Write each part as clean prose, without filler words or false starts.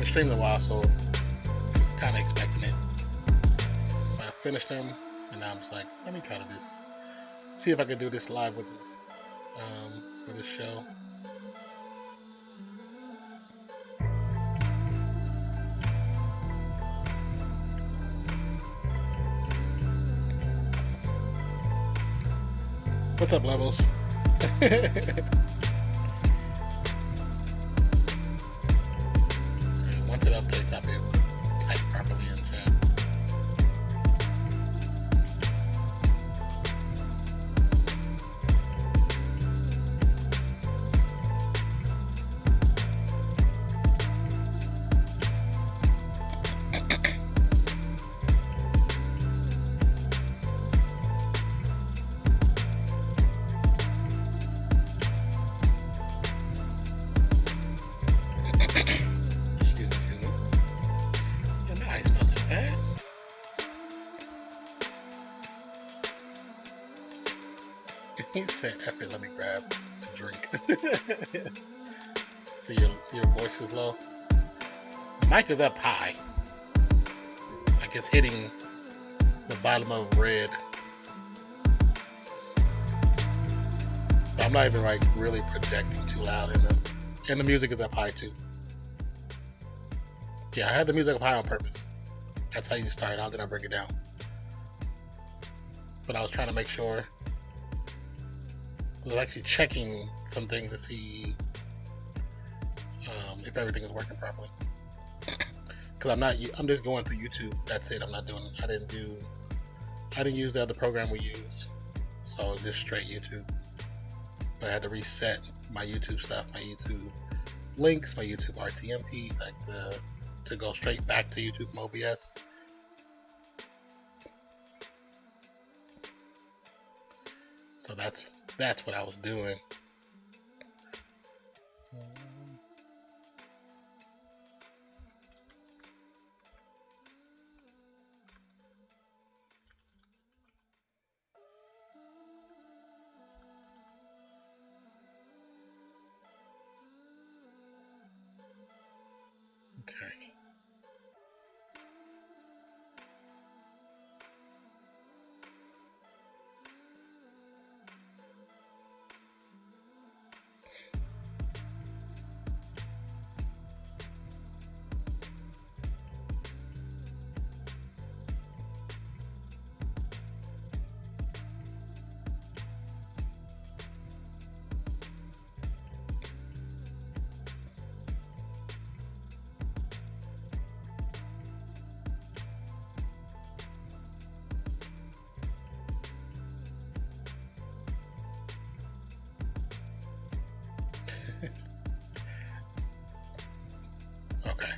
Streamed in a while, so I was kind of expecting it. But I finished them, and now I'm just like, let me try to just see if I can do this live with this for this show. What's up, Levels? Once it updates, I'll be able to type properly in chat. He said, F it, let me grab a drink. So your voice is low. Mic is up high. Like it's hitting the bottom of red. But I'm not even like really projecting too loud, and the music is up high too. Yeah, I had the music up high on purpose. That's how you start out, then I bring it down. But I was trying to make sure. I was actually checking some things to see if everything is working properly. Because I'm just going through YouTube. That's it. I didn't use the other program we used. So just straight YouTube. But I had to reset my YouTube stuff, my YouTube links, my YouTube RTMP, to go straight back to YouTube from OBS. So that's what I was doing. Okay. Okay.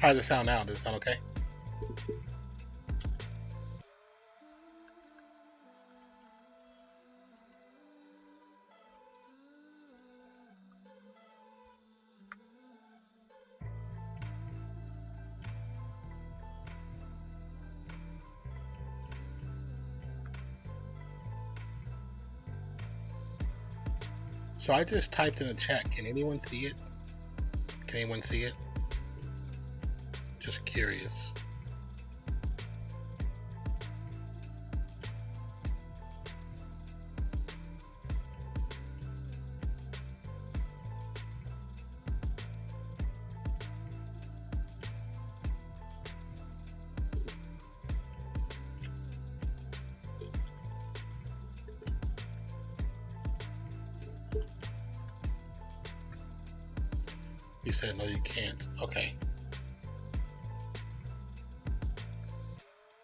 How does it sound now? Does it sound okay? So I just typed in the chat. Can anyone see it? Can anyone see it? Just curious. You said no, you can't. Okay.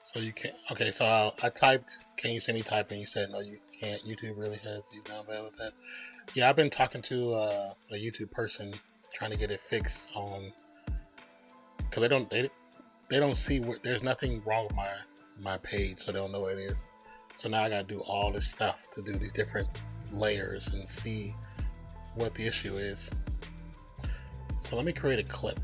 So you can't. Okay, so I typed can you see me typing? You said no, you can't. YouTube really has you down bad with that. Yeah, I've been talking to a YouTube person trying to get it fixed on, because they don't see what, there's nothing wrong with my page, so they don't know what it is. So now I gotta do all this stuff to do these different layers and see what the issue is. So let me create a clip.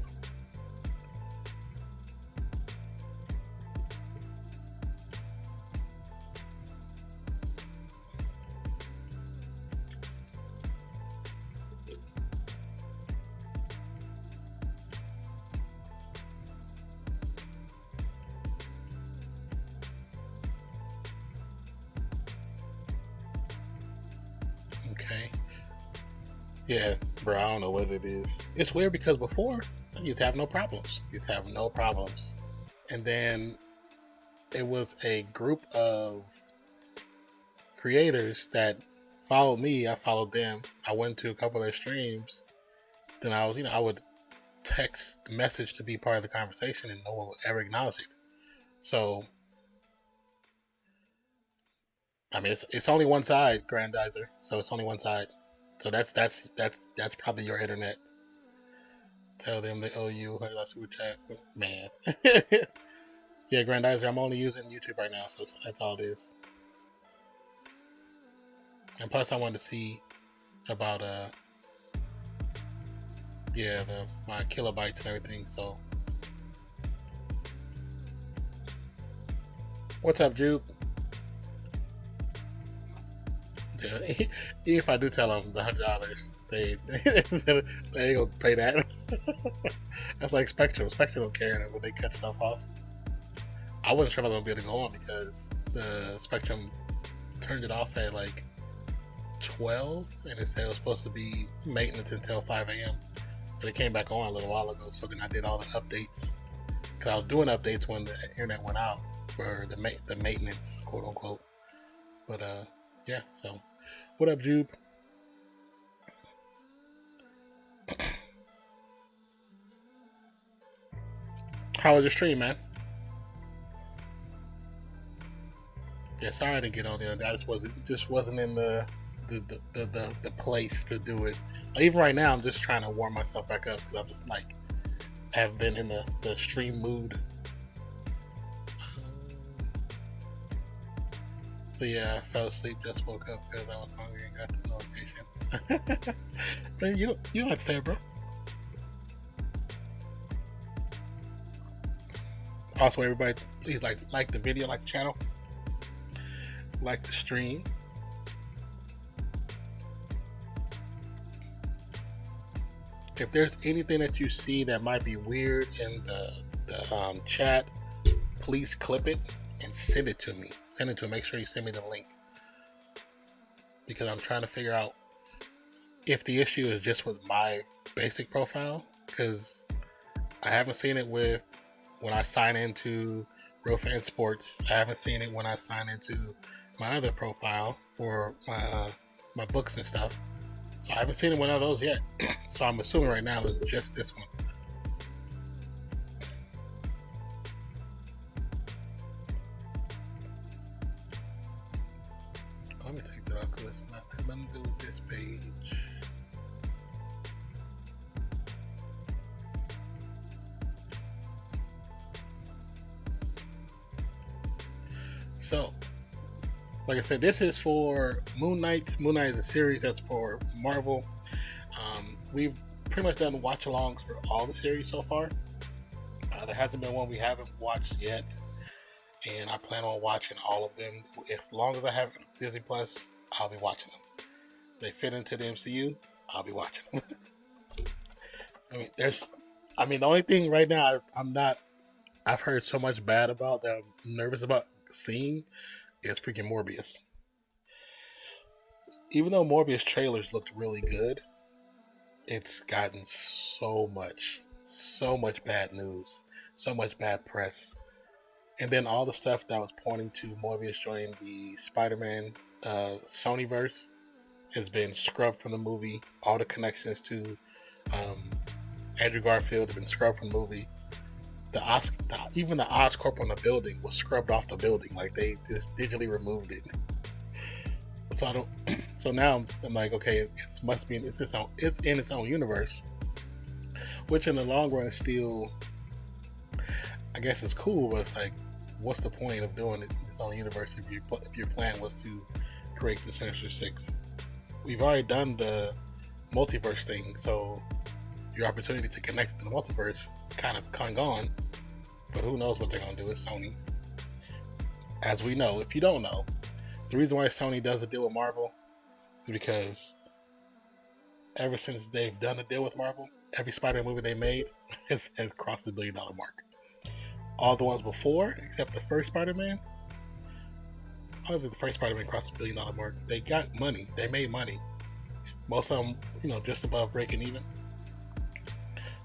Okay. Yeah, bro, I don't know what it is. It's weird because before, I used to have no problems. And then it was a group of creators that followed me. I followed them. I went to a couple of their streams. Then I would text message to be part of the conversation, and no one would ever acknowledge it. So, I mean, it's only one side, Grandizer. So it's only one side. So that's probably your internet. Tell them they owe you $100 super chat. Man. Yeah, Grandizer, I'm only using YouTube right now, so that's all it is. And plus I wanted to see about my kilobytes and everything, so. What's up, Juke? Yeah, if I do tell them the $100, they ain't gonna pay that. That's like Spectrum. Spectrum don't care when they cut stuff off. I wasn't sure if I was gonna be able to go on because the Spectrum turned it off at like 12, and it said it was supposed to be maintenance until 5 a.m. But it came back on a little while ago. So then I did all the updates because I was doing updates when the internet went out for the maintenance, quote unquote. But yeah. So, what up, Jude? How was your stream, man? Yeah, sorry I didn't get on there. I just wasn't in the place to do it. Even right now, I'm just trying to warm myself back up because I'm just like haven't been in the stream mood. So yeah, I fell asleep, just woke up because I was hungry and got the notification. But you understand, bro. Also, everybody, please like the video, like the channel, like the stream. If there's anything that you see that might be weird in the chat, please clip it and send it to me. Make sure you send me the link, because I'm trying to figure out if the issue is just with my basic profile, because I haven't seen it with when I sign into Real Fan Sports. I haven't seen it when I sign into my other profile for my books and stuff. So I haven't seen it with one of those yet. So I'm assuming right now it's just this one. Let me take that off because it's not has nothing to do with this page. So, like I said, this is for Moon Knight. Moon Knight is a series that's for Marvel. We've pretty much done watch-alongs for all the series so far. There hasn't been one we haven't watched yet, and I plan on watching all of them. As long as I have Disney Plus, I'll be watching them. They fit into the MCU, I'll be watching them. The only thing right now I've heard so much bad about that I'm nervous about seeing is freaking Morbius. Even though Morbius trailers looked really good, it's gotten so much bad news, so much bad press, and then all the stuff that was pointing to Morbius joining the Spider-Man Sonyverse has been scrubbed from the movie. All the connections to Andrew Garfield have been scrubbed from the movie. even the Oscorp on the building was scrubbed off the building. Like they just digitally removed it. So I don't. So now I'm like, okay, it must be it's in its own universe, which in the long run is still, I guess it's cool, but it's like, what's the point of doing it in its own universe if your plan was to create the Sinister Six? We've already done the multiverse thing, so your opportunity to connect to the multiverse is kind of gone. But who knows what they're gonna do? It's Sony. As we know, if you don't know, the reason why Sony does a deal with Marvel is because ever since they've done a deal with Marvel, every Spider-Man movie they made has crossed the $1 billion mark. All the ones before, except the first Spider-Man, I don't think the first Spider-Man crossed the $1 billion mark. They got money. They made money. Most of them, just above breaking even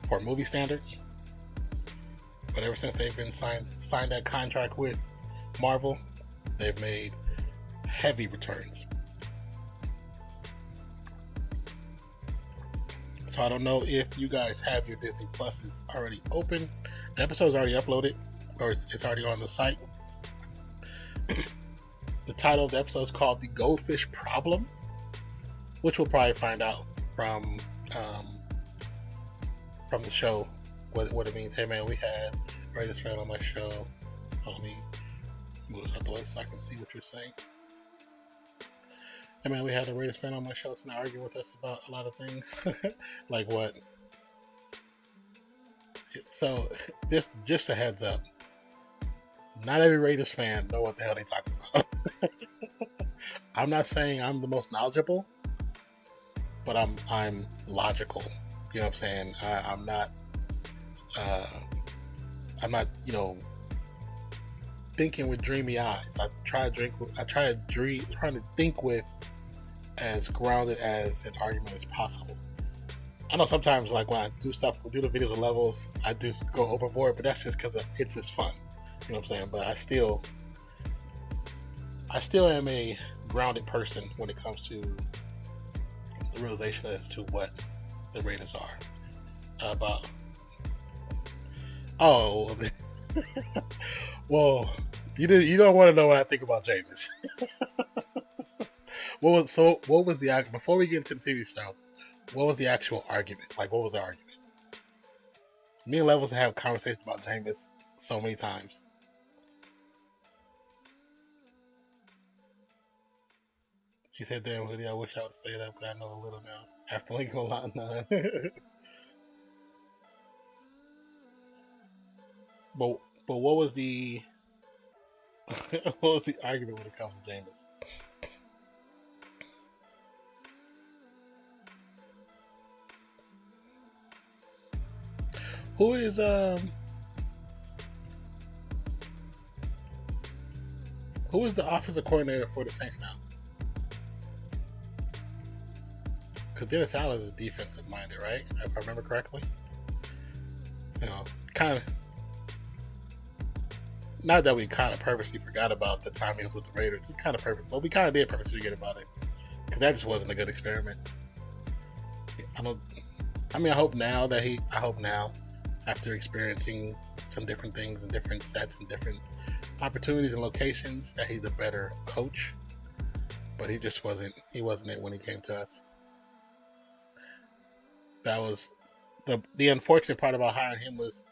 for movie standards. But ever since they've been signed that contract with Marvel, they've made heavy returns. So I don't know if you guys have your Disney Pluses already open. The episode's already uploaded, or it's already on the site. The title of the episode is called "The Goldfish Problem," which we'll probably find out from the show what it means. Hey man, we had greatest fan on my show. Let me move this out the way so I can see what you're saying. Hey man, we had the greatest fan on my show tonight arguing with us about a lot of things. Like what? So just a heads up. Not every Raiders fan know what the hell they talking about. I'm not saying I'm the most knowledgeable, but I'm logical. You know what I'm saying? I'm not thinking with dreamy eyes. I try to think with as grounded as an argument as possible. I know sometimes, like when I do the videos of levels, I just go overboard, but that's just because it's just fun. You know what I'm saying? But I still am a grounded person when it comes to the realization as to what the Raiders are about. Oh, well, you don't want to know what I think about Jameis. What was the argument before we get into the TV show? What was the actual argument? Like, what was the argument? Me and Levels have conversations about Jameis so many times. He said, "Damn, hoodie, I wish I would say that, but I know a little now. After linking a lot, none." But what was the argument when it comes to Jameis? Who is the offensive coordinator for the Saints now? Because Dennis Allen is defensive minded, right? If I remember correctly. Kind of. Not that we kind of purposely forgot about the time he was with the Raiders. It's kind of perfect, but we kind of did purposely forget about it because that just wasn't a good experiment. I hope now after experiencing some different things and different sets and different opportunities and locations, that he's a better coach. But he just wasn't. He wasn't it when he came to us. That was the unfortunate part about hiring him was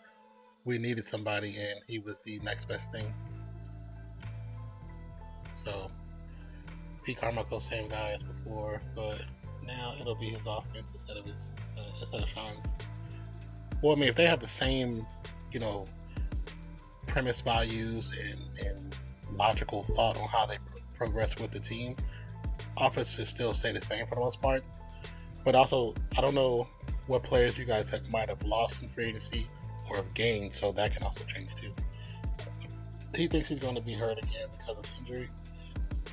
we needed somebody and he was the next best thing. So Pete Carmichael, same guy as before, but now it'll be his offense instead of Sean's. Well, if they have the same, premise, values, and logical thought on how they progress with the team, offense should still stay the same for the most part. But also, I don't know what players you guys might have lost in free agency or have gained, so that can also change too. He thinks he's going to be hurt again because of injury.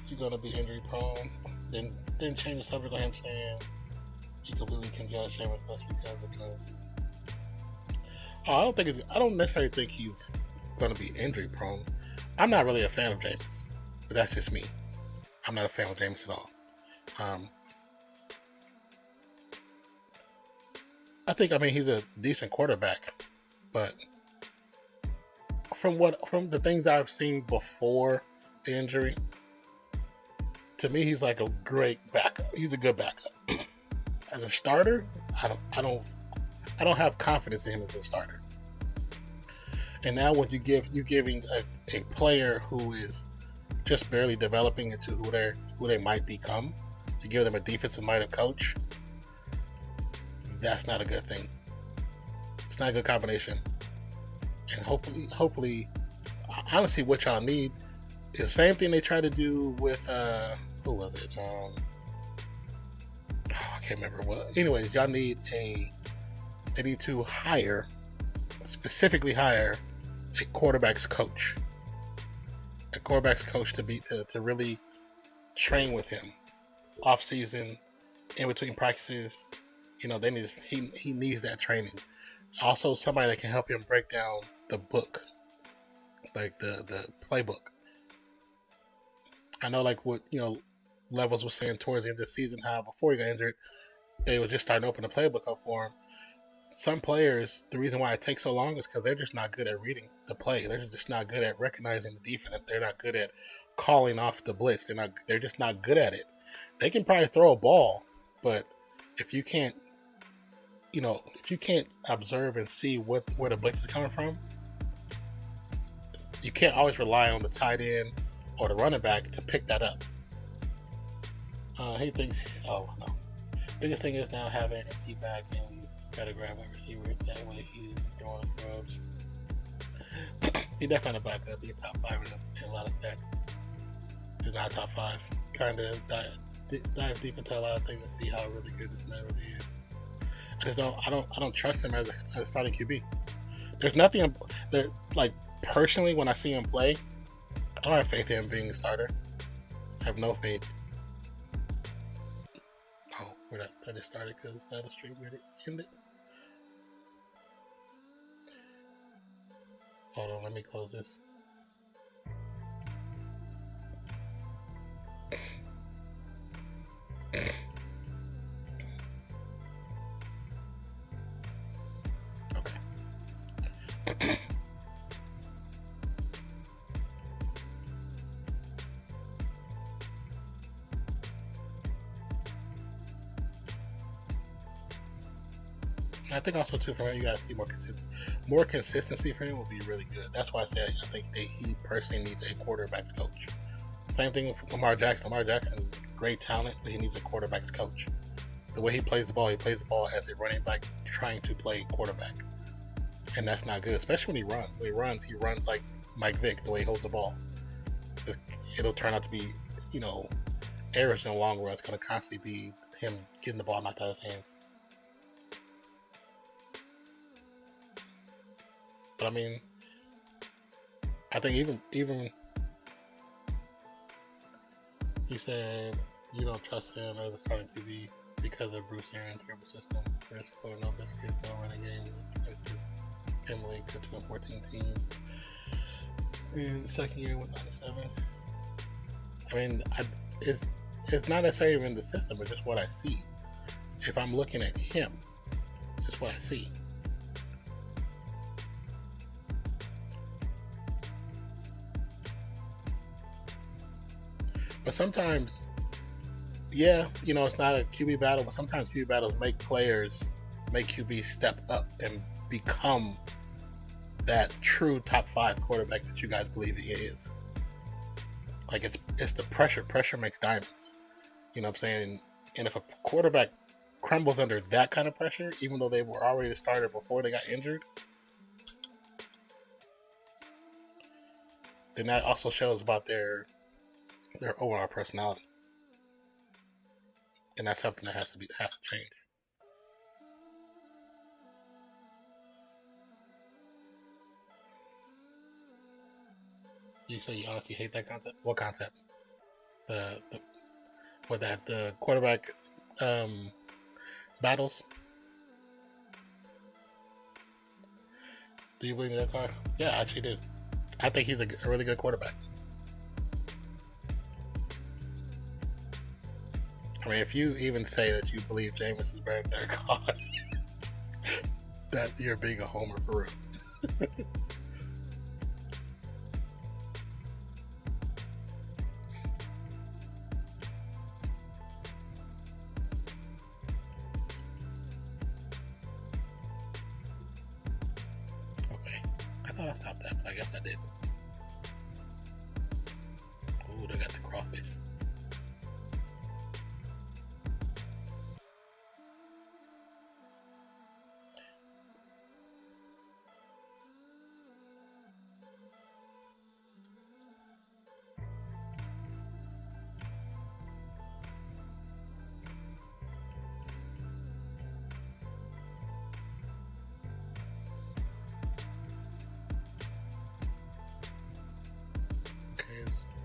He's going to be injury prone. Then change the subject on him saying he completely can judge Jameis just because. I don't necessarily think he's going to be injury prone. I'm not really a fan of Jameis, but that's just me. I'm not a fan of Jameis at all. I think he's a decent quarterback, but from the things I've seen before the injury, to me he's like a great backup. He's a good backup. As a starter, I don't have confidence in him as a starter. And now what you're giving a player who is just barely developing into who they might become, to give them a defensive-minded coach, that's not a good thing. It's not a good combination. And hopefully, honestly, what y'all need is the same thing they tried to do with who was it? I can't remember. Well, anyways, y'all need they need to specifically hire a quarterback's coach. A quarterback's coach to really train with him off season, in between practices. You know, he needs that training. Also, somebody that can help him break down the book, like the playbook. I know, like what Levels was saying towards the end of the season, how before he got injured, they were just starting to open the playbook up for him. Some players, the reason why it takes so long is because they're just not good at reading the play. They're just not good at recognizing the defense. They're not good at calling off the blitz. They're just not good at it. They can probably throw a ball, but if you can't observe and see where the blitz is coming from, you can't always rely on the tight end or the running back to pick that up. He thinks, oh no. Biggest thing is now having an empty back, and we gotta grab a receiver. That way he's throwing scrubs. He definitely a backup. He's top 5 in a lot of stats. He's not top 5. Kind of dive deep into a lot of things to see how really good this man really is. I don't trust him as a starting QB. There's nothing that, like, personally, when I see him play, I don't have faith in him being a starter. I have no faith. Oh, I just started because that stream ended. Hold on, let me close this. Okay. I think also too, for him, you guys see more consistency for him will be really good. That's why I say I think he personally needs a quarterback's coach. Same thing with Lamar Jackson. Lamar Jackson is a great talent, but he needs a quarterback's coach. The way he plays the ball as a running back trying to play quarterback, and that's not good. Especially when he runs. When he runs like Mike Vick. The way he holds the ball, it'll turn out to be errors in the long run. It's going to constantly be him getting the ball knocked out of his hands. But I mean, I think even you said you don't trust him as a starting QB because of Bruce Arians' terrible system. Risk for no biscuits, no running game. Emily to 12-14 team in second year with 97. I mean, it's not necessarily even the system, but just what I see. If I'm looking at him, it's just what I see. But sometimes, it's not a QB battle, but sometimes QB battles make QBs step up and become that true top 5 quarterback that you guys believe he is. Like, it's the pressure. Pressure makes diamonds. You know what I'm saying? And if a quarterback crumbles under that kind of pressure, even though they were already a starter before they got injured, then that also shows about their overall personality, and that's something that has to change. You say you honestly hate that concept? What concept? The quarterback battles. Do you believe in that car? Yeah, I actually do. I think he's a really good quarterback. I mean, if you even say that you believe Jameis is better than Derek Carr, that you're being a homer for real. thought I stopped that, but I guess I did. Ooh, they got the crawfish.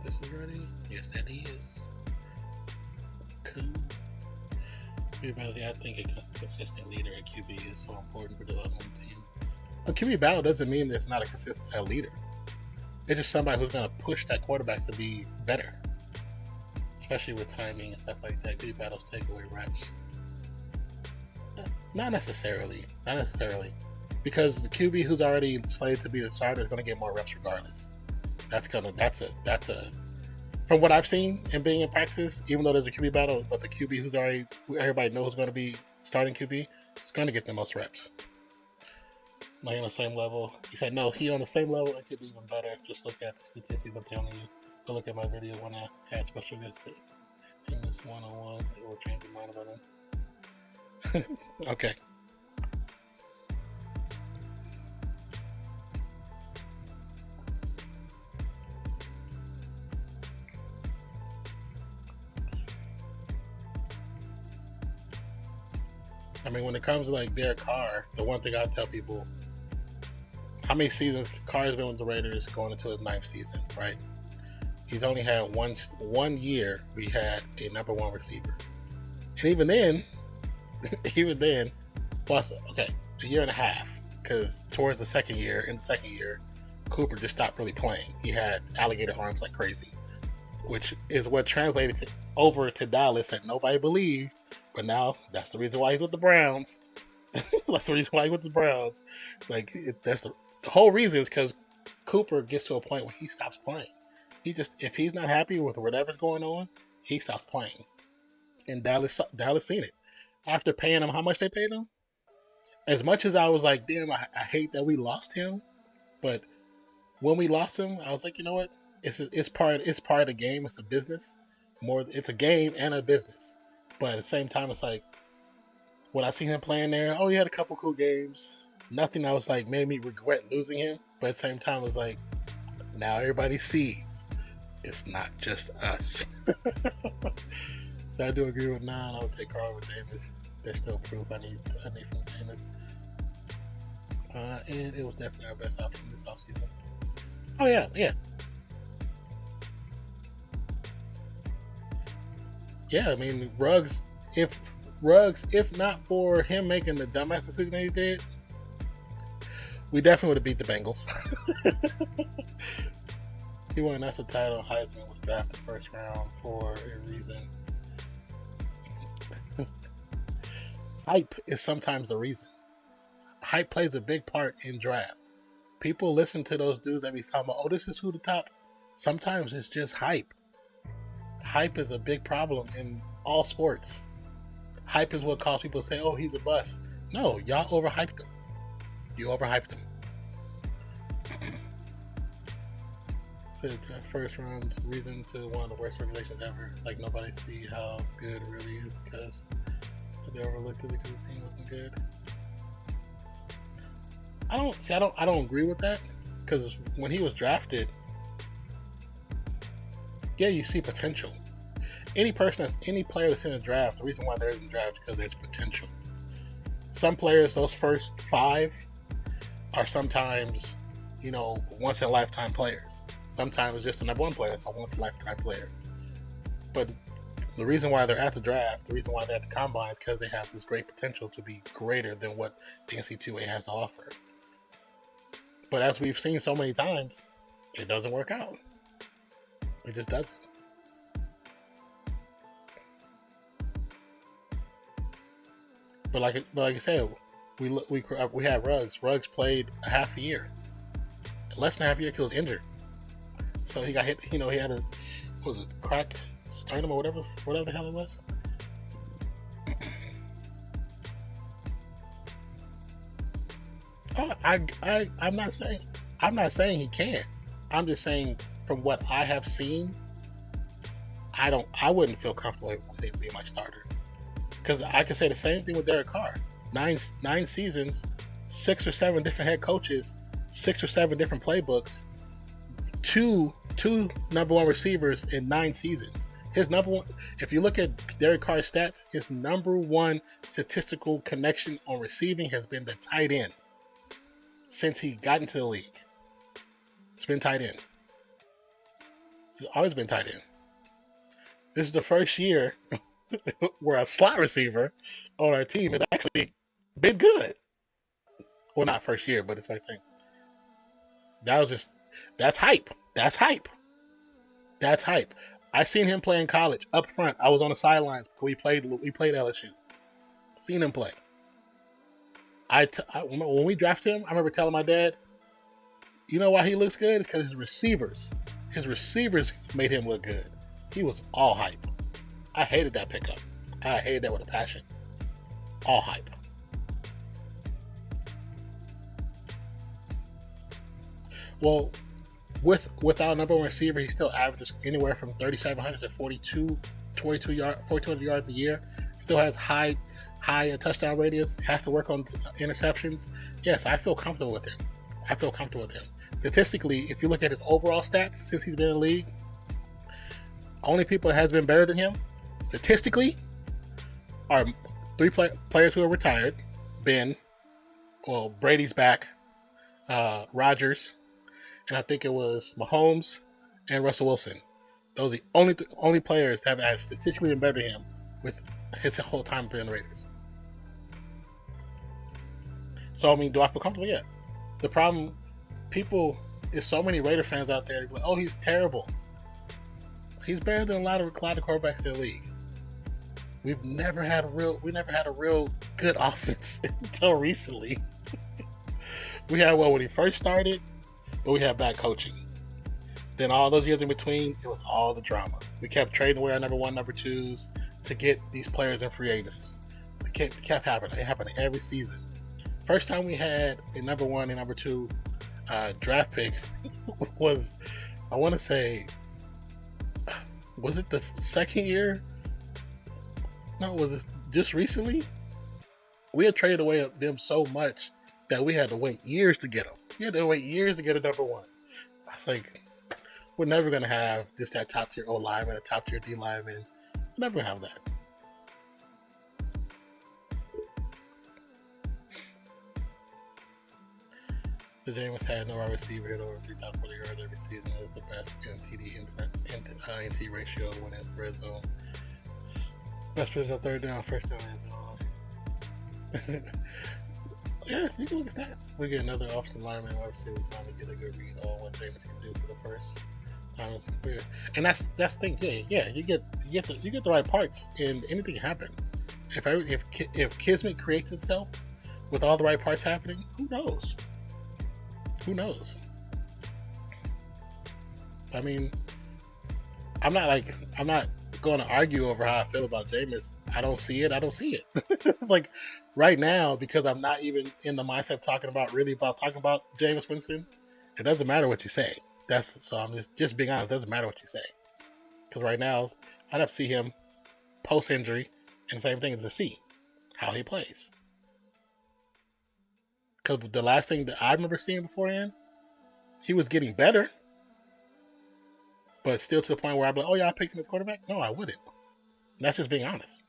This is ready? Yes, that is. Cool. I think a consistent leader at QB is so important for developing a team. A QB battle doesn't mean there's not a leader. It's just somebody who's going to push that quarterback to be better. Especially with timing and stuff like that. QB battles take away reps. Not necessarily. Not necessarily. Because the QB who's already slated to be the starter is going to get more reps regardless. That's a from what I've seen and being in practice, even though there's a QB battle, but the QB who everybody knows is going to be starting QB is going to get the most reps. Like on the same level. He said no, he on the same level, it could be even better. Just look at the statistics I'm telling you. Go look at my video when I had special guests in this one-on-one. It will change your mind about him. Okay. I mean, when it comes to like Derek Carr, the one thing I tell people, how many seasons Carr's been with the Raiders going into his 9th season, right? He's only had one year where he had a number 1 receiver. And even then, plus, okay, a year and a half, because towards in the second year, Cooper just stopped really playing. He had alligator arms like crazy, which is what translated over to Dallas that nobody believed. But now, that's the reason why he's with the Browns. That's the reason why he's with the Browns. Like, that's the whole reason is because Cooper gets to a point where he stops playing. If he's not happy with whatever's going on, he stops playing. And Dallas seen it. After paying him how much they paid him, as much as I was like, damn, I hate that we lost him. But when we lost him, I was like, you know what? It's part of the game. It's a business. It's a game and a business. But at the same time, it's like, when I seen him playing there, he had a couple cool games. Nothing that was like made me regret losing him. But at the same time, it's like, now everybody sees it's not just us. So I do agree with Nan. I would take Carl with Jameis. There's still proof I need from Jameis. And it was definitely our best option this offseason. Oh yeah. Yeah, I mean, Ruggs, if not for him making the dumbass decision that he did, we definitely would have beat the Bengals. He won a national title. Heisman was drafted first round for a reason. Hype is sometimes the reason. Hype plays a big part in draft. People listen to those dudes that be talking about, this is who the top. Sometimes it's just hype. Hype is a big problem in all sports. Hype is what causes people to say, he's a bust. No, y'all overhyped him. You overhyped him. So first round reason to one of the worst regulations ever. Like nobody see how good it really is because they overlooked it because the team wasn't good. I don't agree with that because when he was drafted, yeah, you see potential. Any player that's in a draft, the reason why they're in the draft is because there's potential. Some players, those first 5, are sometimes, once in a lifetime players. Sometimes it's just a number 1 player, so once in a lifetime player. But the reason why they're at the draft, the reason why they're at the combine is because they have this great potential to be greater than what the NC2A has to offer. But as we've seen so many times, it doesn't work out. It just doesn't. But like I said, we had Ruggs. Ruggs played a half a year, less than a half a year, because he was injured. So he got hit. He had cracked sternum or whatever the hell it was. I'm not saying I'm not saying he can't. I'm just saying from what I have seen, I wouldn't feel comfortable with it being my starter. Because I could say the same thing with Derek Carr. Nine seasons, 6 or 7 different head coaches, 6 or 7 different playbooks, two number one receivers in 9 seasons. His number one, if you look at Derek Carr's stats, his number one statistical connection on receiving has been the tight end since he got into the league. It's been tight end. It's always been tight end. This is the first year where a slot receiver on our team has actually been good. Well, not first year, but it's like saying that's hype. That's hype. That's hype. I seen him play in college up front. I was on the sidelines. We played LSU. Seen him play. When we drafted him, I remember telling my dad, you know why he looks good? It's because his receivers made him look good. He was all hype. I hated that pickup. I hated that with a passion. All hype. Well, without a number one receiver, he still averages anywhere from 3,700 to 4,200 yards a year. Still has high touchdown radius. Has to work on interceptions. Yes, I feel comfortable with him. Statistically, if you look at his overall stats since he's been in the league, only people that has been better than him, statistically, are 3 players who are retired. Brady's back, Rodgers, and I think it was Mahomes and Russell Wilson. Those are the only players that have statistically been better than him with his whole time being the Raiders. So, I mean, do I feel comfortable? Yeah. The problem, there's so many Raider fans out there, like, oh, he's terrible. He's better than a lot of quarterbacks in the league. We never had a real good offense until recently. We had when he first started, but we had bad coaching. Then all those years in between, it was all the drama. We kept trading away our number 1, number 2s to get these players in free agency. It kept happening. It happened every season. First time we had a number 1 and number 2 draft pick was, I want to say, was it the second year? No, was it just recently? We had traded away them so much that we had to wait years to get them. We had to wait years to get a number 1. I was like, we're never going to have just that top tier O lineman, a top tier D lineman. We're never going to have that. The Jameis had no wide receiver hit over 3,040 yards every season. It was the best NTD NT ratio when it's red zone. Best position on third down, first down, end zone. Yeah, you can look at stats. We get another offensive lineman wide receiver finally get a good read on what Jameis can do for the first time in his career. And that's the thing. Yeah. You get the right parts, and anything can happen. If Kismet creates itself with all the right parts happening, who knows? Who knows? I mean, I'm not going to argue over how I feel about Jameis. I don't see it. It's like right now, because I'm not even in the mindset of talking about Jameis Winston. It doesn't matter what you say. So I'm just being honest. It doesn't matter what you say, because right now I'd have to see him post injury, and the same thing is to see how he plays. Because the last thing that I remember seeing beforehand, he was getting better, but still to the point where I'd be like, oh yeah, I picked him as quarterback. No, I wouldn't. And that's just being honest.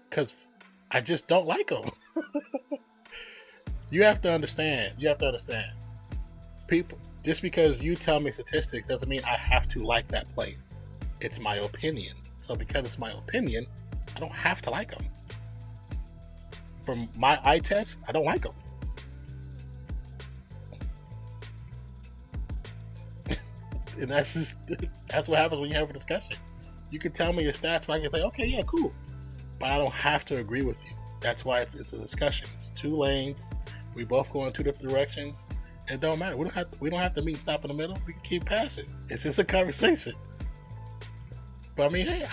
Because I just don't like him. You have to understand. People, just because you tell me statistics doesn't mean I have to like that player. It's my opinion. So because it's my opinion, I don't have to like him. From my eye test, I don't like him. And that's what happens when you have a discussion. You can tell me your stats, and I can say, okay, yeah, cool. But I don't have to agree with you. That's why it's a discussion. It's 2 lanes. We both go in 2 different directions. It don't matter. We don't have to meet and stop in the middle. We can keep passing. It's just a conversation. But I mean, hey,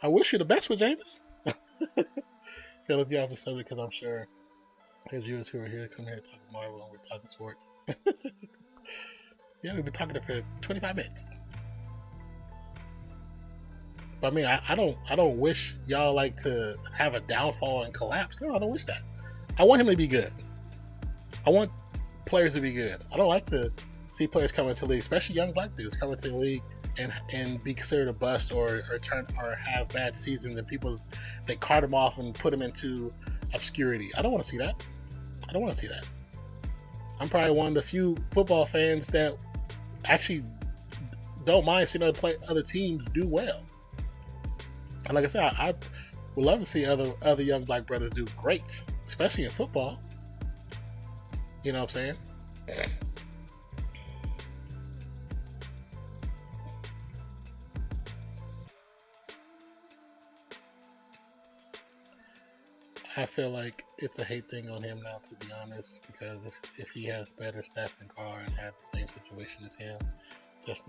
I wish you the best with Jameis. Yeah, let's get off the subject because I'm sure there's viewers who are here come here talking Marvel and we're talking sports. Yeah, we've been talking for 25 minutes. But I mean, I don't wish y'all like to have a downfall and collapse. No, I don't wish that. I want him to be good. I want players to be good. I don't like to see players come into the league, especially young black dudes come into the league and be considered a bust or have bad seasons and people they cart them off and put them into obscurity. I don't want to see that. I don't want to see that. I'm probably one of the few football fans that actually don't mind seeing other teams do well. And like I said, I would love to see other young black brothers do great, especially in football. You know what I'm saying? I feel like it's a hate thing on him now, to be honest, because if he has better stats than Carr and had the same situation as him, just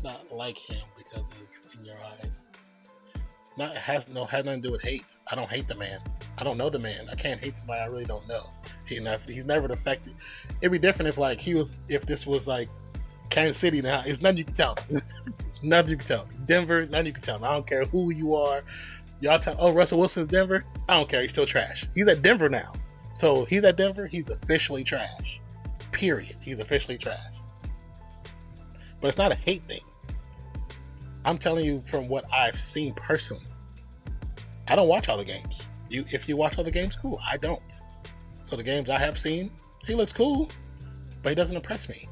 not like him because of in your eyes. It has nothing to do with hate. I don't hate the man. I don't know the man. I can't hate somebody I really don't know. He's never affected. It'd be different if this was like Kansas City. Now it's nothing you can tell me. It's nothing you can tell me. Denver, nothing you can tell me. I don't care who you are. Y'all tell, oh, Russell Wilson's Denver? I don't care. He's still trash. He's at Denver now. So he's at Denver. He's officially trash. Period. He's officially trash. But it's not a hate thing. I'm telling you from what I've seen personally. I don't watch all the games. If you watch all the games, cool. I don't. So the games I have seen, he looks cool, but he doesn't impress me.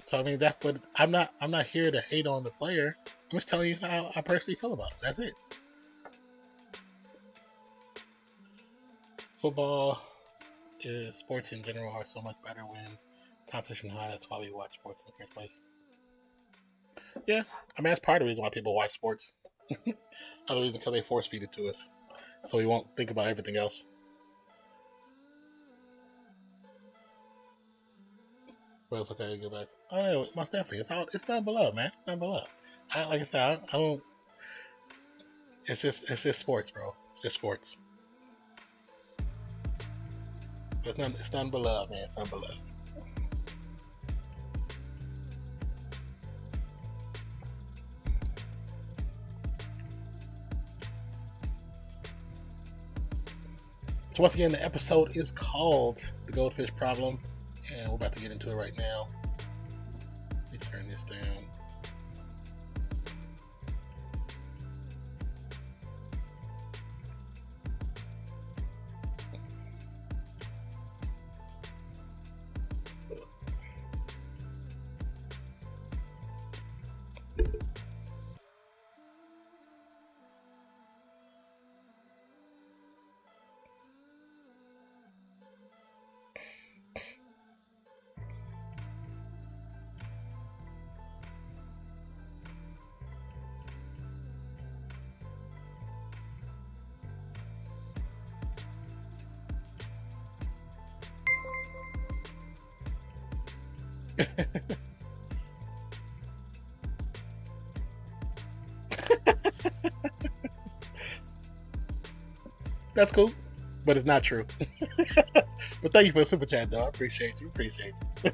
So I mean but I'm not here to hate on the player. I'm just telling you how I personally feel about it. That's it. Football sports in general are so much better when competition high. That's why we watch sports in the first place. Yeah, I mean that's part of the reason why people watch sports. Other reason because they force feed it to us, so we won't think about everything else. But it's okay to go back. Oh yeah, most definitely. It's down below, man. It's down below. Like I said, I don't. It's just sports, bro. It's just sports. It's none below, man. It's none below. So once again, the episode is called The Goldfish Problem, and we're about to get into it right now. Let me turn this down. That's cool, but it's not true. But thank you for the super chat, though. I appreciate you. Appreciate you.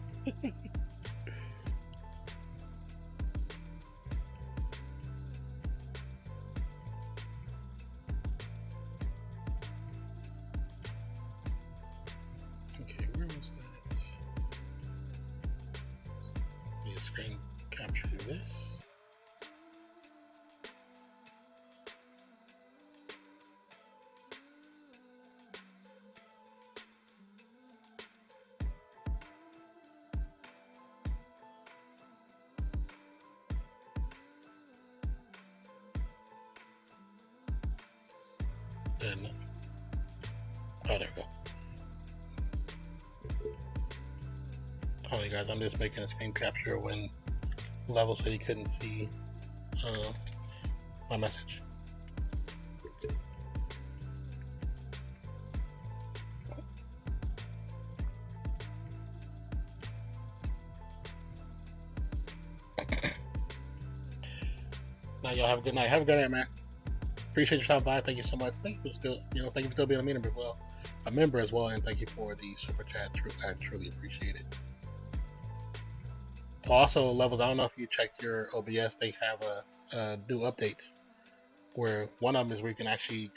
Okay, where was that? Let me screen capture this. Then, oh, there we go. Hold on, guys, I'm just making a screen capture when level so you couldn't see my message. Now, y'all have a good night. Have a good night, man. appreciate your time by. Thank you so much. Thank you for still, thank you for still being a member as well. A member as well, and thank you for the super chat. I truly appreciate it. Also, levels. I don't know if you checked your OBS. They have a new updates where one of them is where you can actually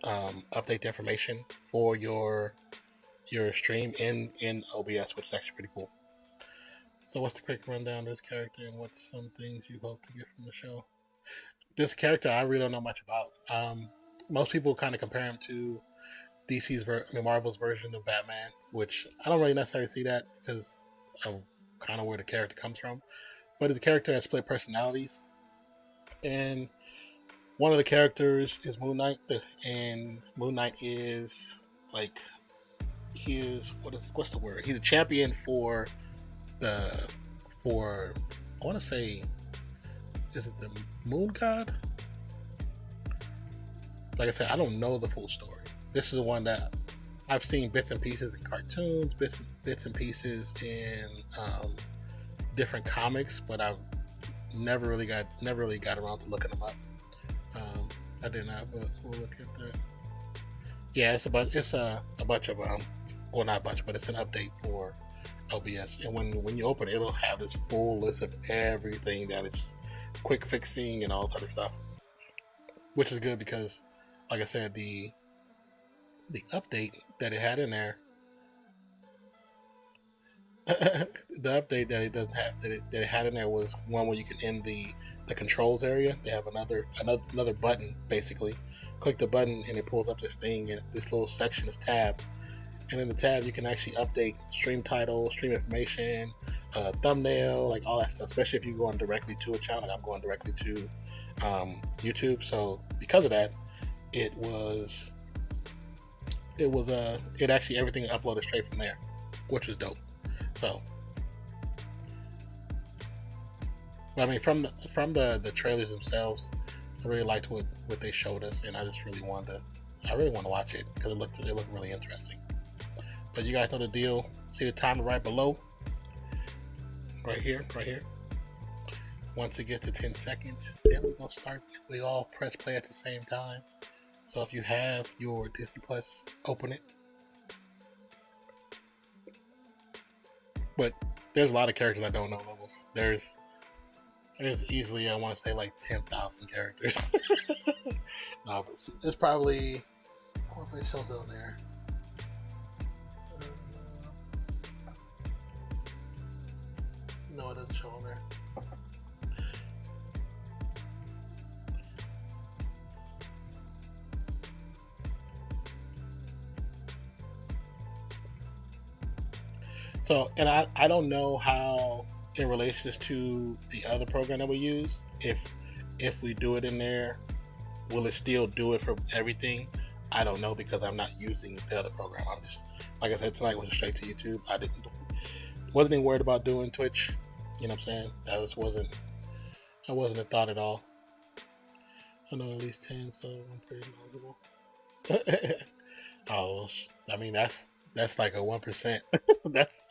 update the information for your stream in OBS, which is actually pretty cool. So, what's the quick rundown of this character, and what's some things you hope to get from the show? This character I really don't know much about. Most people kind of compare him to Marvel's version of Batman, which I don't really necessarily see that because of kind of where the character comes from. But the character has split personalities, and one of the characters is Moon Knight, and Moon Knight is like what's the word? He's a champion for I want to say, is it the Moon God? Like I said, I don't know the full story. This is the one that I've seen bits and pieces in cartoons, bits and pieces in different comics, but I've never really got around to looking them up. I did not, but we'll look at that. Yeah, it's a bunch of well, not a bunch, but it's an update for OBS, and when you open it, it'll have this full list of everything that it's quick fixing and all sort of stuff, which is good because, like I said, the update that it had in there, the update that it doesn't have that it had in there was one where you can end the controls area. They have another button. Basically, click the button and it pulls up this thing, and this little section is tab. And in the tab, you can actually update stream title, stream information, thumbnail, like all that stuff. Especially if you're going directly to a channel, like I'm going directly to YouTube. So because of that, it actually everything uploaded straight from there, which was dope. So, but I mean, from the trailers themselves, I really liked what they showed us, and I really want to watch it because it looked really interesting. But you guys know the deal. See the timer right below, right here. Once it gets to 10 seconds, then we're gonna start. We all press play at the same time. So if you have your Disney Plus, open it. But there's a lot of characters I don't know levels. There's easily, I want to say, like 10,000 characters. No, but it's probably, I don't know if it shows on there. No, it doesn't show on there. So, and I don't know how in relation to the other program that we use, if we do it in there, will it still do it for everything? I don't know because I'm not using the other program. I'm just, like I said, tonight went straight to YouTube. Wasn't even worried about doing Twitch. You know what I'm saying? That wasn't a thought at all. I know at least 10, so I'm pretty knowledgeable. Oh, I mean that's like a 1%.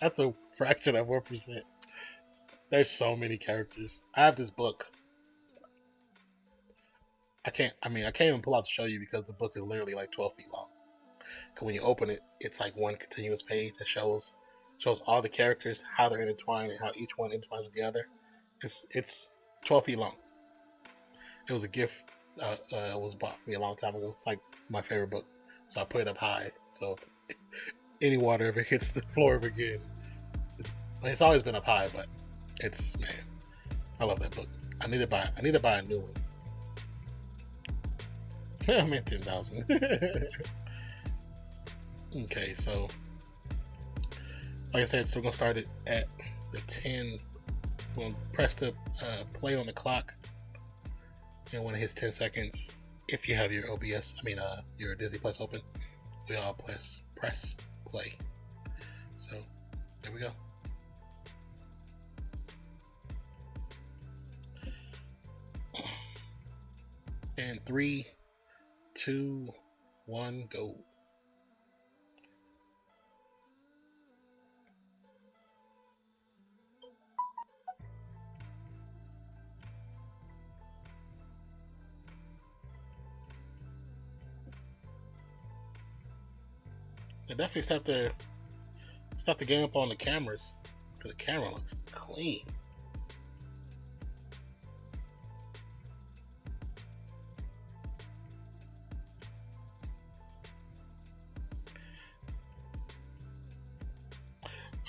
that's a fraction of 1%. There's so many characters. I have this book. I can't even pull out to show you because the book is literally like 12 feet long. Because when you open it, it's like one continuous page that shows all the characters, how they're intertwined, and how each one intertwines with the other. It's 12 feet long. It was a gift. It was bought for me a long time ago. It's like my favorite book, so I put it up high. So if any water ever hits the floor ever again, it's always been up high. But man, I love that book. I need to buy a new one. I'm at 10,000. Okay, so like I said, so we're gonna start it at the 10. We'll press the play on the clock, and when it hits 10 seconds, if you have your your Disney Plus open, we all press play. So there we go. And 3, 2, 1, go. They definitely step the game up on the cameras, because the camera looks clean.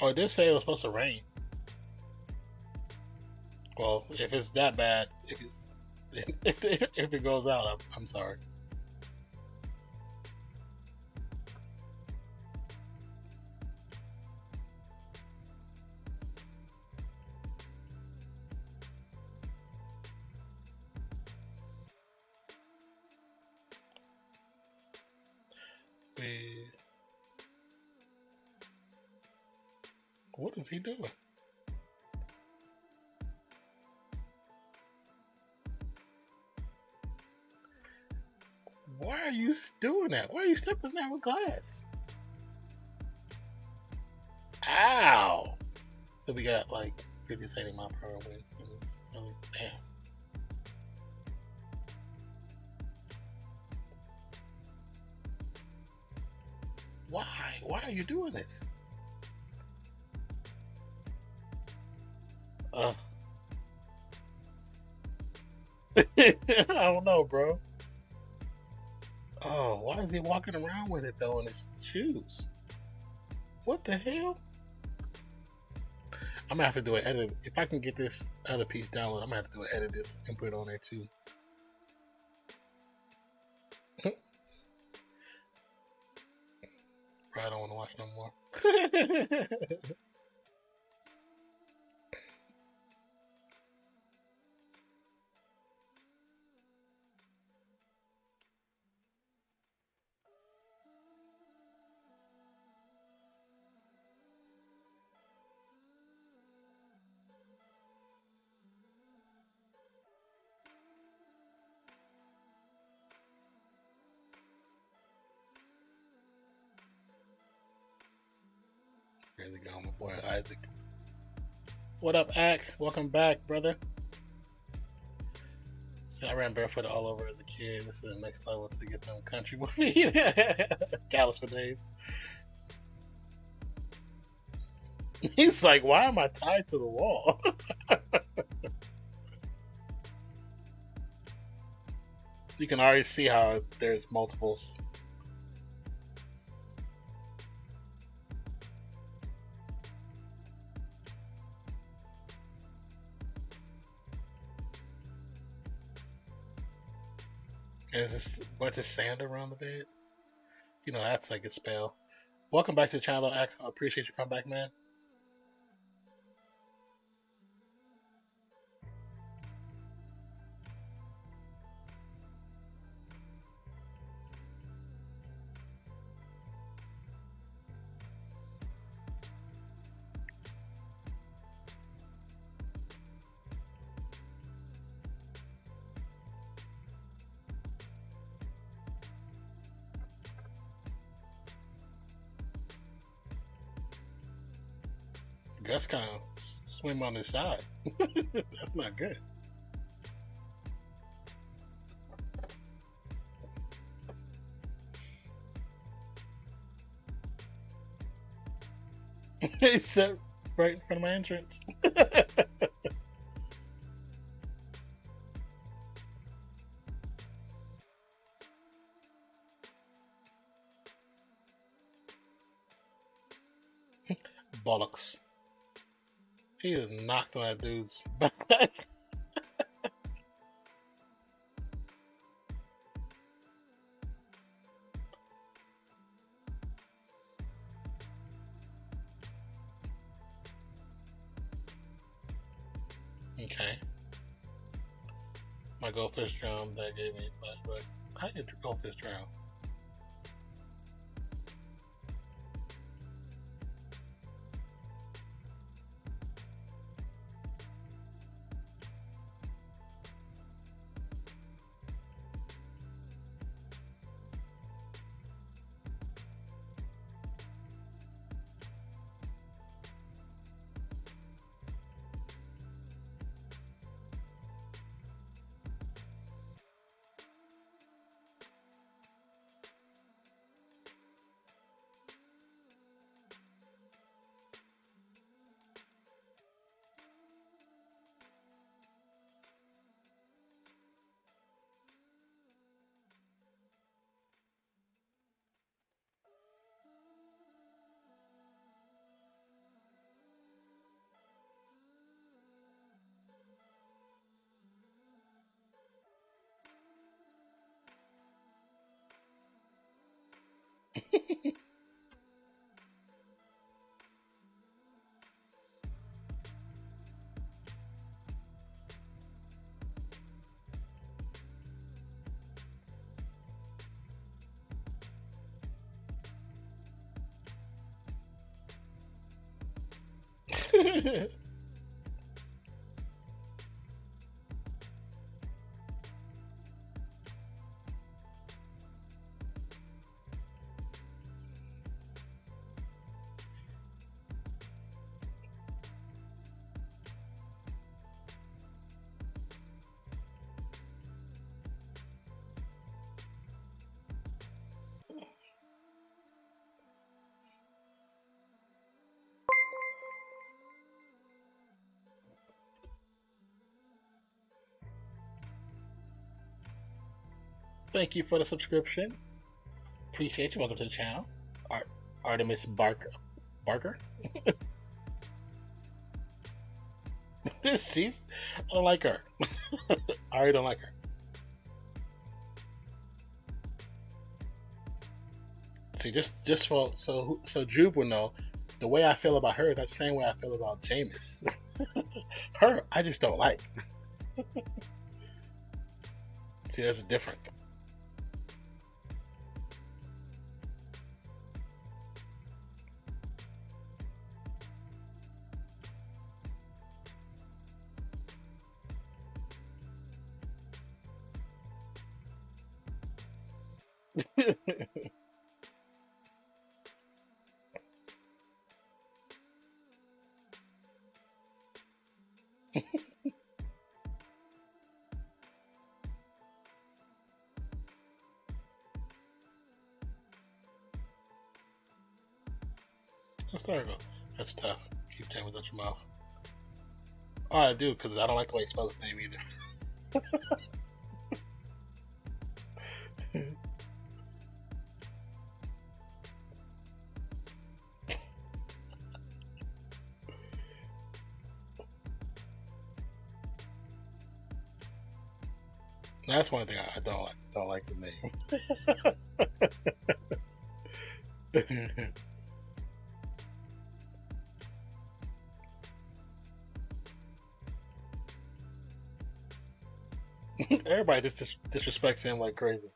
Oh, it did say it was supposed to rain. Well, if it's that bad, if it goes out, I'm sorry. What is he doing? Why are you doing that? Why are you stepping that with glass? Ow! So we got like 50, 70 mile per hour winds. Really, damn. Why? Why are you doing this? I don't know, bro. Oh, why is he walking around with it though in his shoes? What the hell? I'm gonna have to do an edit. If I can get this other piece downloaded, I'm gonna have to do an edit this and put it on there too. Probably don't want to watch no more. There we go, my boy Isaac. What up, Ak? Welcome back, brother. See, I ran barefoot all over as a kid. This is the next level to get them country with me. Callous for days. He's like, why am I tied to the wall? You can already see how there's multiples. And there's just a bunch of sand around the bed. You know, that's like a spell. Welcome back to the channel, Ak. I appreciate you coming back, man. Gus kind of swim on his side. That's not good. He sat right in front of my entrance. Bollocks. He is knocked on that dude's back. Okay. My goldfish drown, that gave me flashbacks. How did your goldfish drown? Thank you for the subscription. Appreciate you. Welcome to the channel. Artemis Barker. I don't like her. I already don't like her. See, just for so Jude will know, the way I feel about her is that same way I feel about Jameis. Her, I just don't like. See, there's a difference. Hysterical. That's tough. Keep Jameis out your mouth. Oh, I do, because I don't like the way he spells his name either. That's one thing I don't like the name. Everybody just disrespects him like crazy.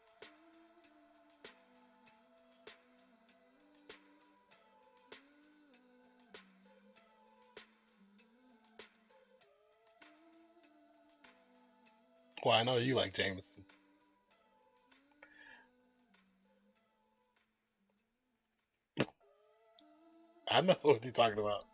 Well, I know you like Jameson. I know what you're talking about.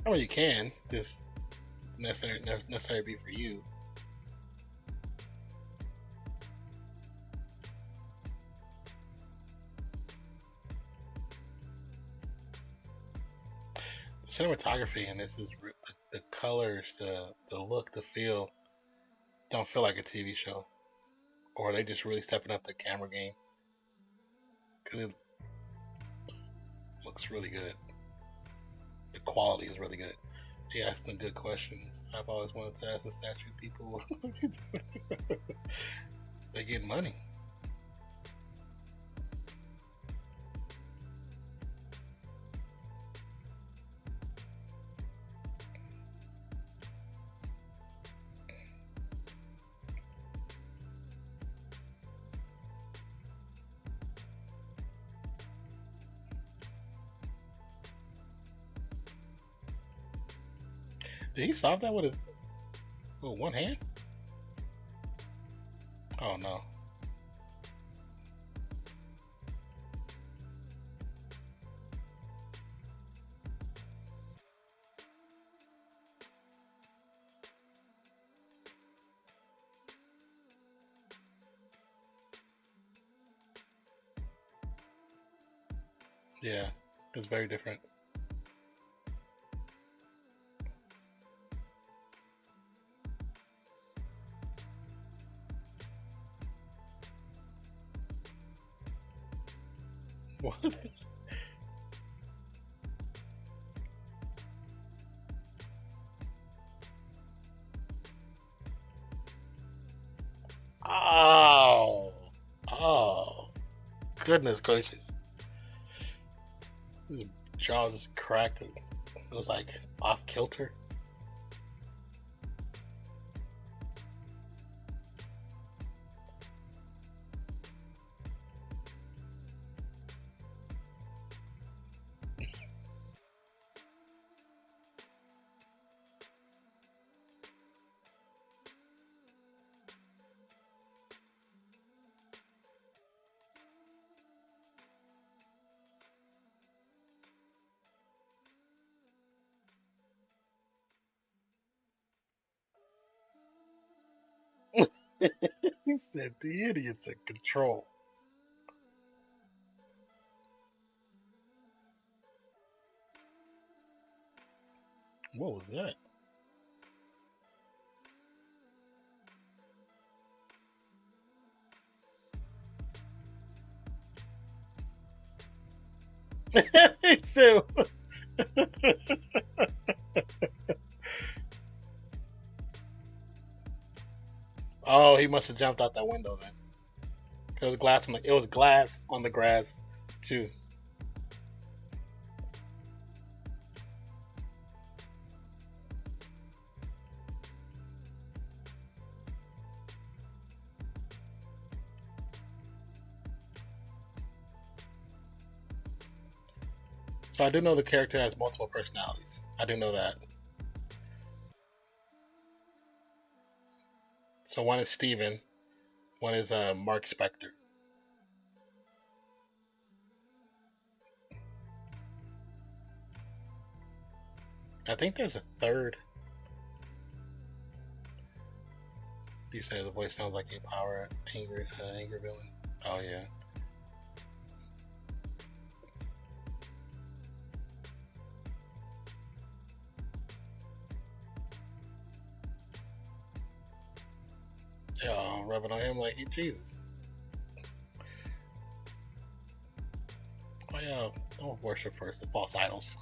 I mean, you can. Just necessarily be for you. The cinematography in this is the colors, the look, the feel. Don't feel like a TV show, or they just really stepping up the camera game because it looks really good. The quality is really good. He asked them good questions. I've always wanted to ask the statue people, what you doing? They get money. Did he solve that with his one hand? Oh no. Yeah, it's very different. What? Oh, oh, goodness gracious! His jaw just cracked and it was like off kilter. He said the idiot's in control. What was that? He said, "Oh, he must have jumped out that window then. It was glass on the, it was glass on the grass too." So I do know the character has multiple personalities. I do know that. So one is Steven, one is Mark Spector. I think there's a third. You say the voice sounds like a power angry villain. Oh yeah. Yeah, rubbing on him like he Jesus. Oh yeah, don't worship first the false idols.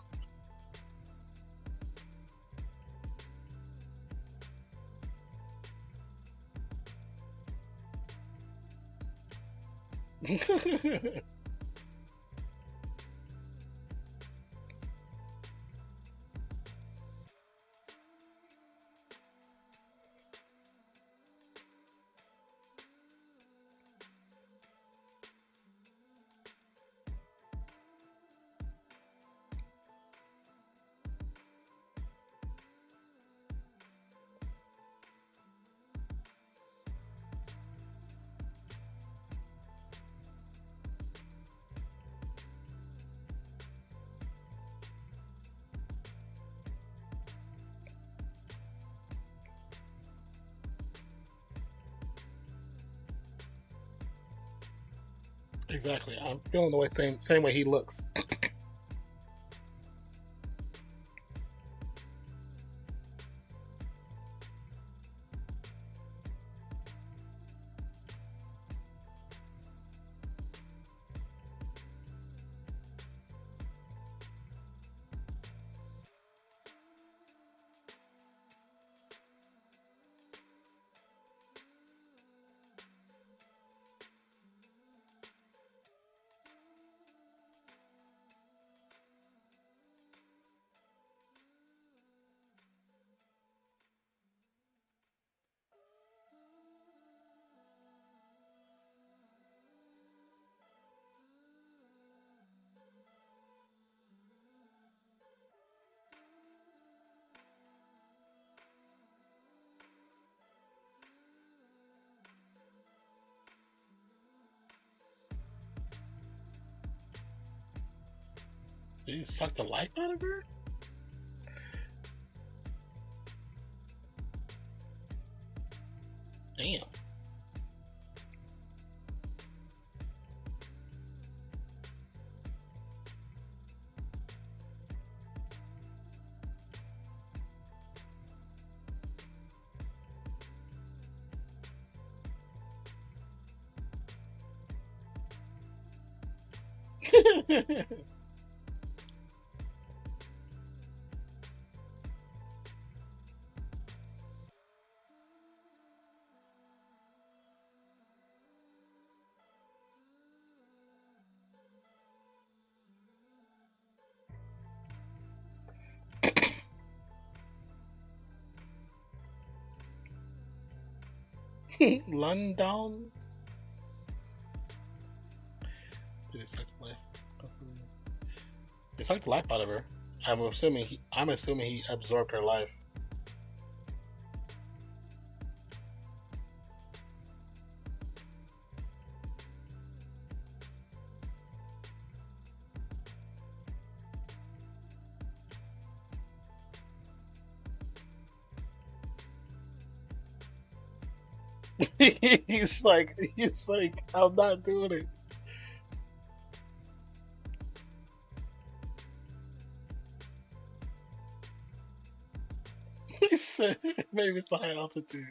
Exactly. I'm feeling the way same way he looks. Did he suck the life out of her? Damn. London. Did it suck the life? It sucked the life out of her. I'm assuming he absorbed her life. he's like, I'm not doing it. He said, maybe it's the high altitude.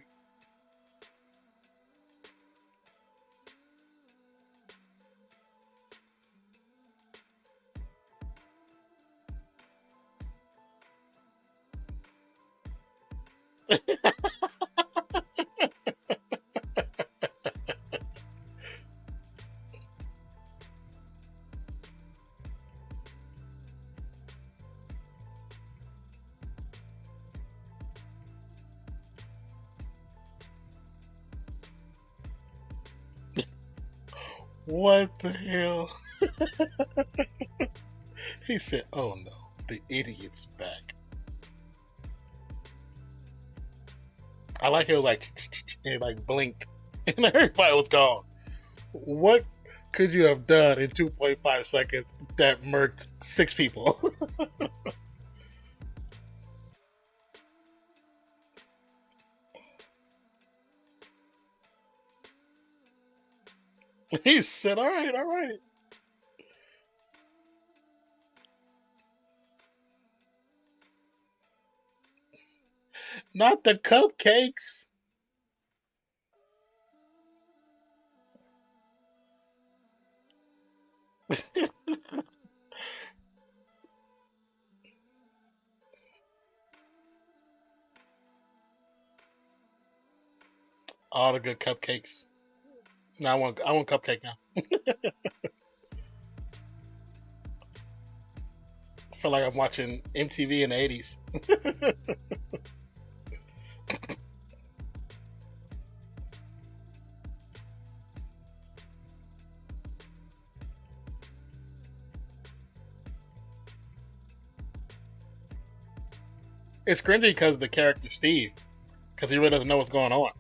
What the hell? He said, oh no, the idiot's back. I like it was like, and like blinked, and everybody was gone. What could you have done in 2.5 seconds that murked 6 people? He said, all right, all right. Not the cupcakes. All the good cupcakes. No, I want cupcake now. I feel like I'm watching MTV in the 80s. It's cringy because of the character Steve, because he really doesn't know what's going on.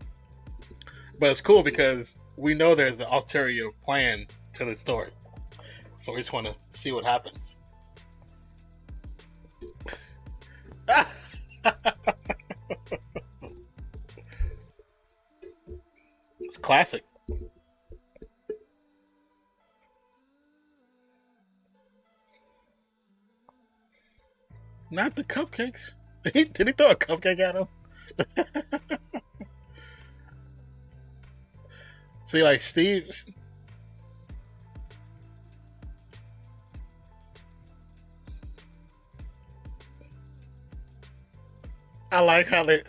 But it's cool because we know there's an ulterior plan to the story, so we just want to see what happens. It's classic. Not the cupcakes. Did he throw a cupcake at him? See, like Steve. I like how they.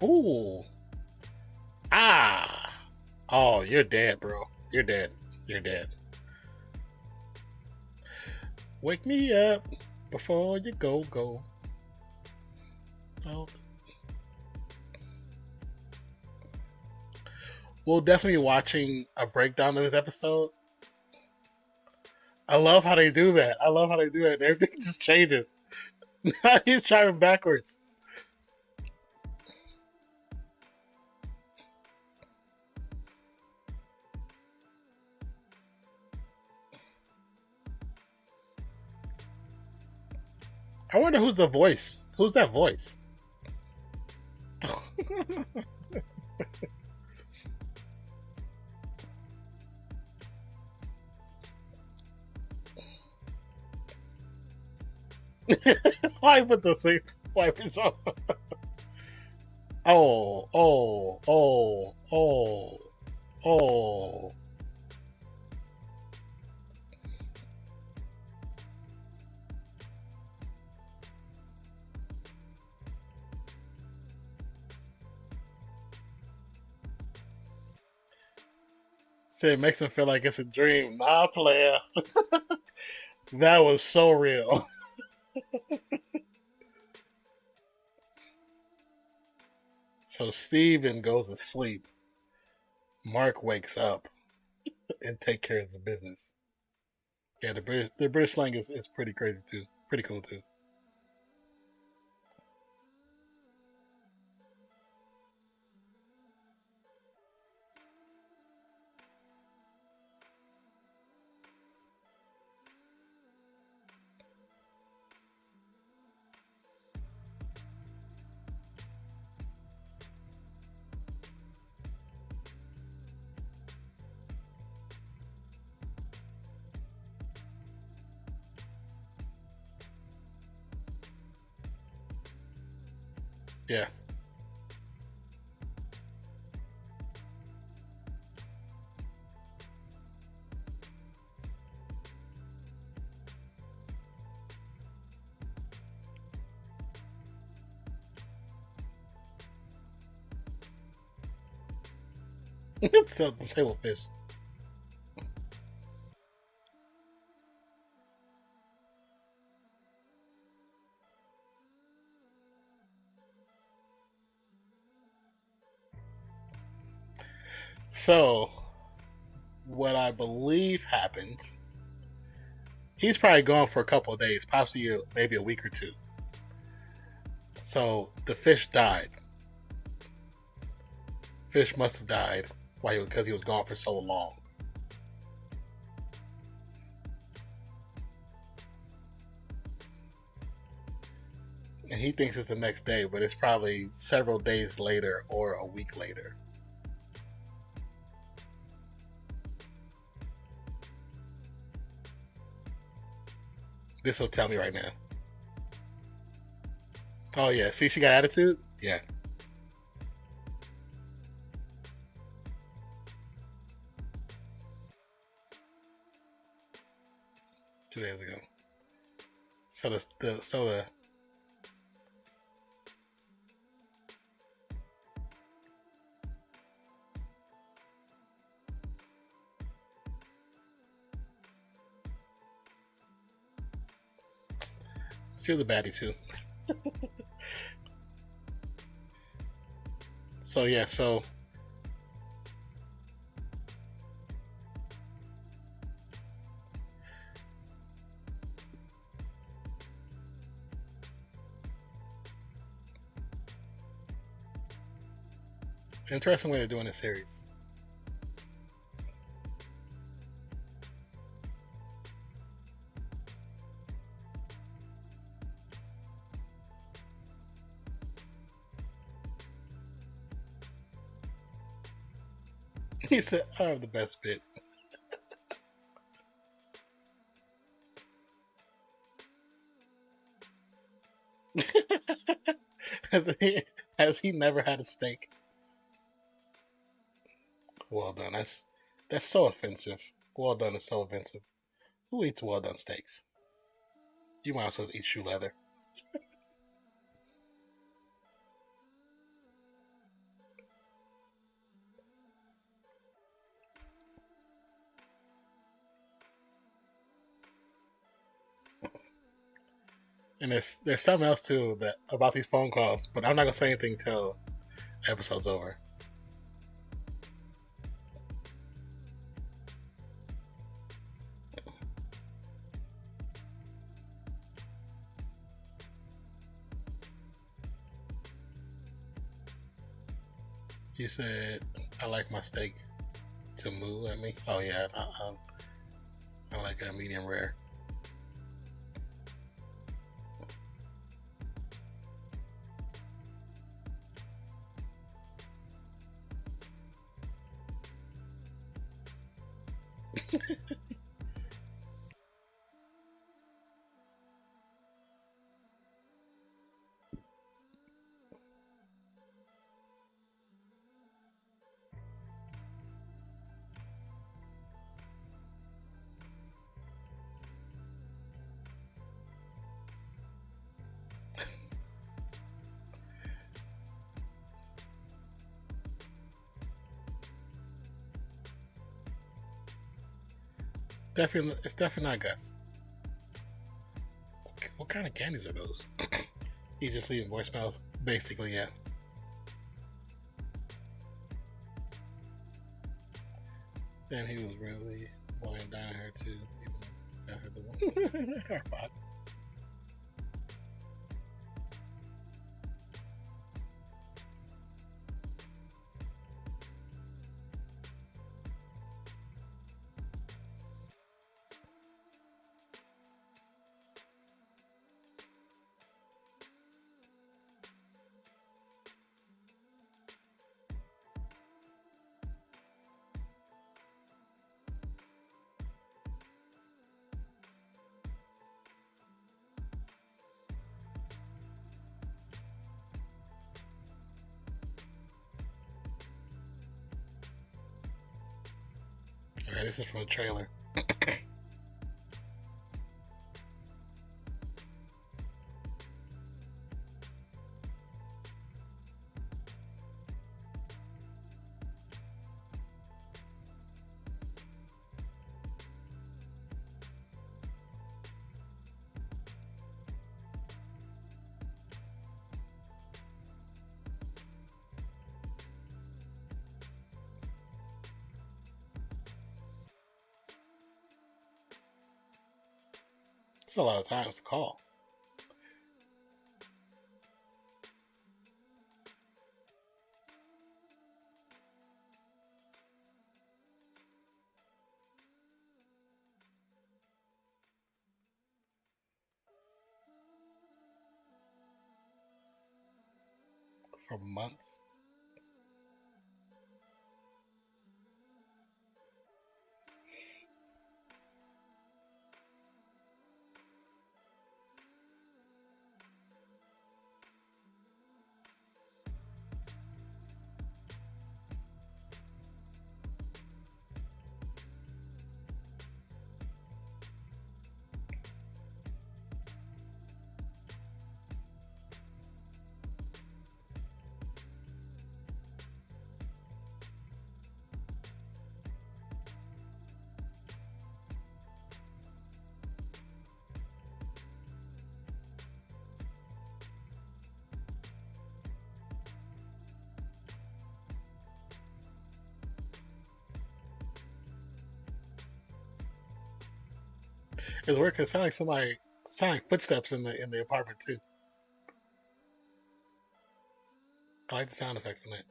Ooh. Ah. Oh, you're dead, bro. You're dead. You're dead. Wake me up before you go. Oh. We'll definitely be watching a breakdown of this episode. I love how they do that. I love how they do that. Everything just changes. He's driving backwards. I wonder who's the voice. Who's that voice? Why put the wipers on? Oh, oh, oh, oh, oh. See, it makes him feel like it's a dream. Nah, player. That was so real. So Steven goes to sleep. Mark wakes up and take care of the business. Yeah, the British slang is pretty crazy too. Pretty cool too. Yeah. It's a disabled fish. So, what I believe happened, he's probably gone for a couple of days, possibly maybe a week or two. So, the fish died. Fish must have died because he was gone for so long. And he thinks it's the next day, but it's probably several days later or a week later. This will tell me right now. Oh yeah, see, she got attitude. Yeah. 2 days ago. So the she was a baddie too. So yeah, so interesting way they're doing this series. He said, "I have the best bit." Has he never had a steak? Well done. That's so offensive. Well done is so offensive. Who eats well done steaks? You might as well eat shoe leather. And there's something else too that about these phone calls, but I'm not gonna say anything till episode's over. You said I like my steak to moo at me. Oh yeah, I like a medium rare. Definitely, it's definitely not Gus. What kind of candies are those? He's just leaving voicemails. Basically, yeah. And he was really blowing down her too. Even I heard the one. Her bot. Okay, this is from the trailer. It's a lot of times to call. For months. It's weird because it sound like footsteps in the apartment too. I like the sound effects in it.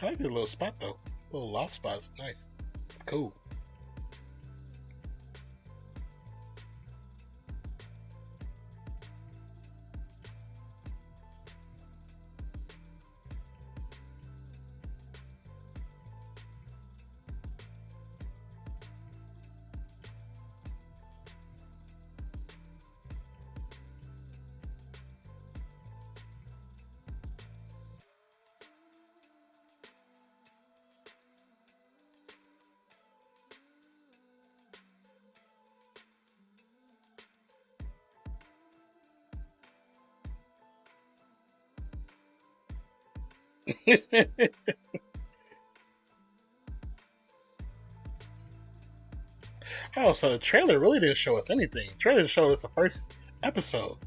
I like the little spot though. Little loft spot. It's nice. It's cool. Oh, so the trailer really didn't show us anything. The trailer showed us the first episode.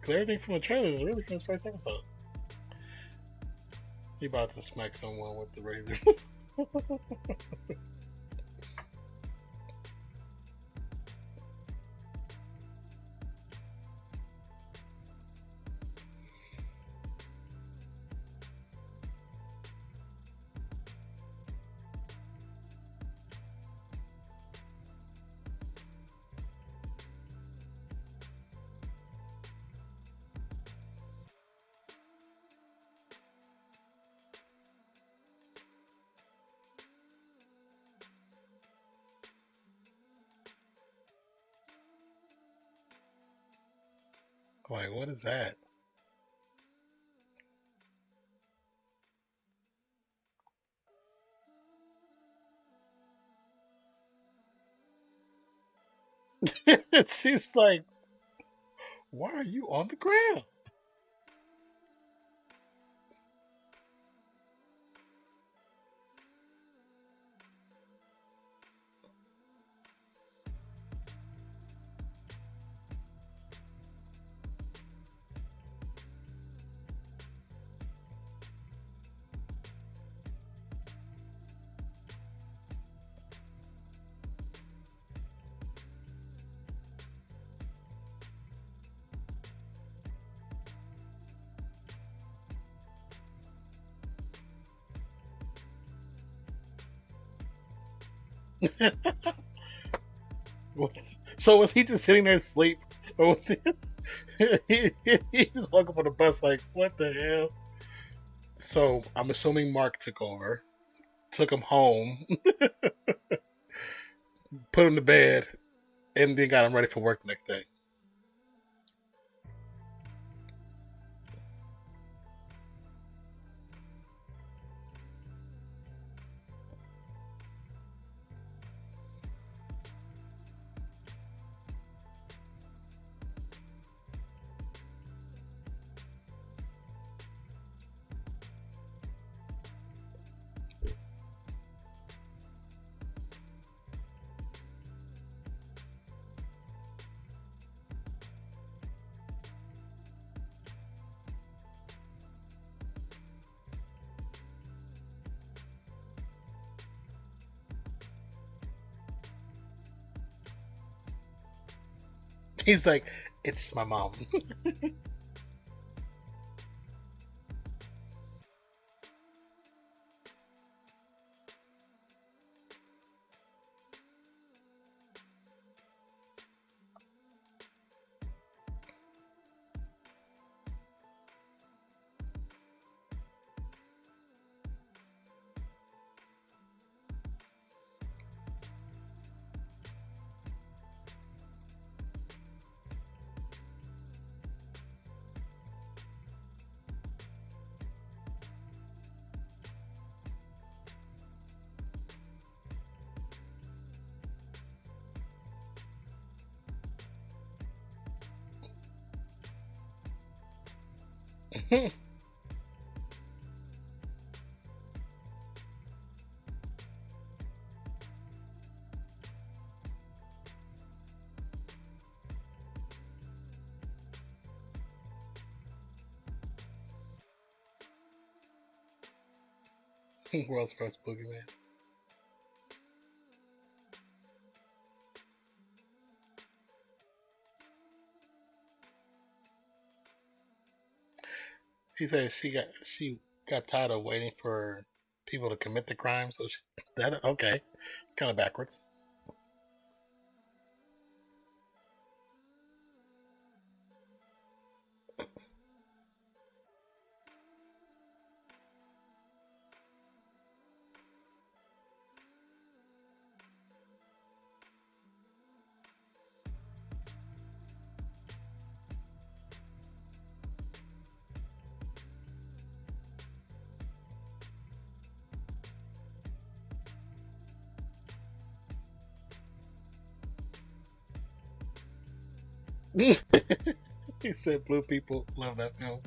Because everything from the trailer is really from the first episode. He about to smack someone with the razor. Like, what is that? And she's like, why are you on the ground? So was he just sitting there asleep? Or was he, he just woke up on the bus like, what the hell? So I'm assuming Mark took over, took him home, put him to bed, and then got him ready for work the next day. He's like, it's my mom. World's first boogeyman. He said she got tired of waiting for people to commit the crime, so that okay, kind of backwards. He said blue people love that film.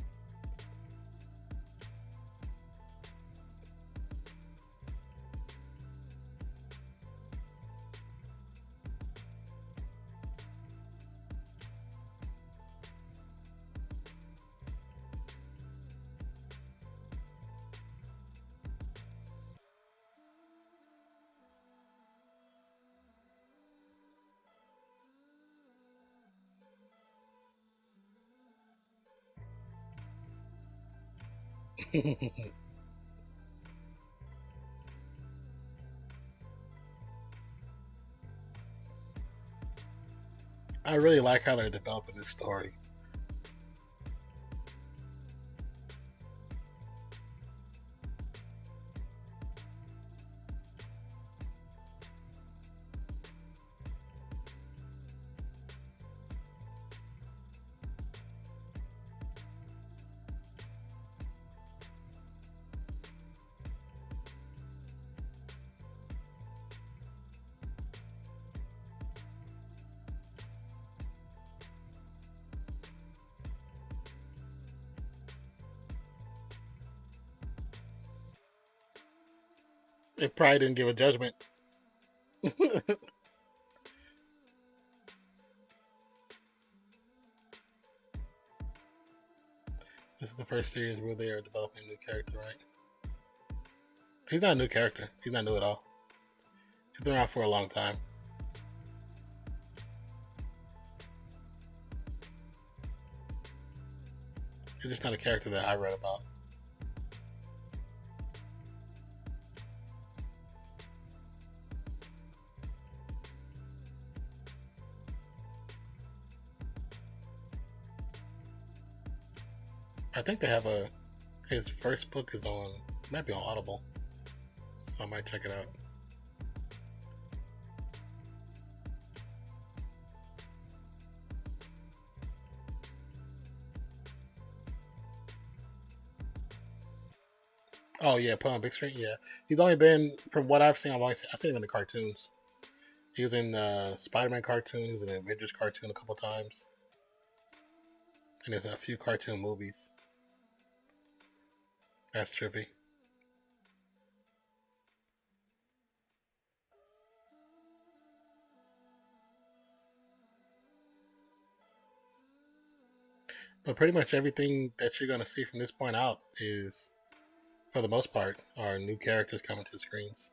I really like how they're developing this story. It probably didn't give a judgment. This is the first series where they are developing a new character, right? He's not a new character. He's not new at all. He's been around for a long time. He's just not a character that I read about. I think they have his first book is on, might be on Audible, so I might check it out. Oh yeah, put on big screen. Yeah, he's only been, from what I've seen, I've seen him in the cartoons. He was in the Spider-Man cartoon. He was in the Avengers cartoon a couple times, and there's a few cartoon movies. That's trippy. But pretty much everything that you're gonna see from this point out is, for the most part, are new characters coming to the screens.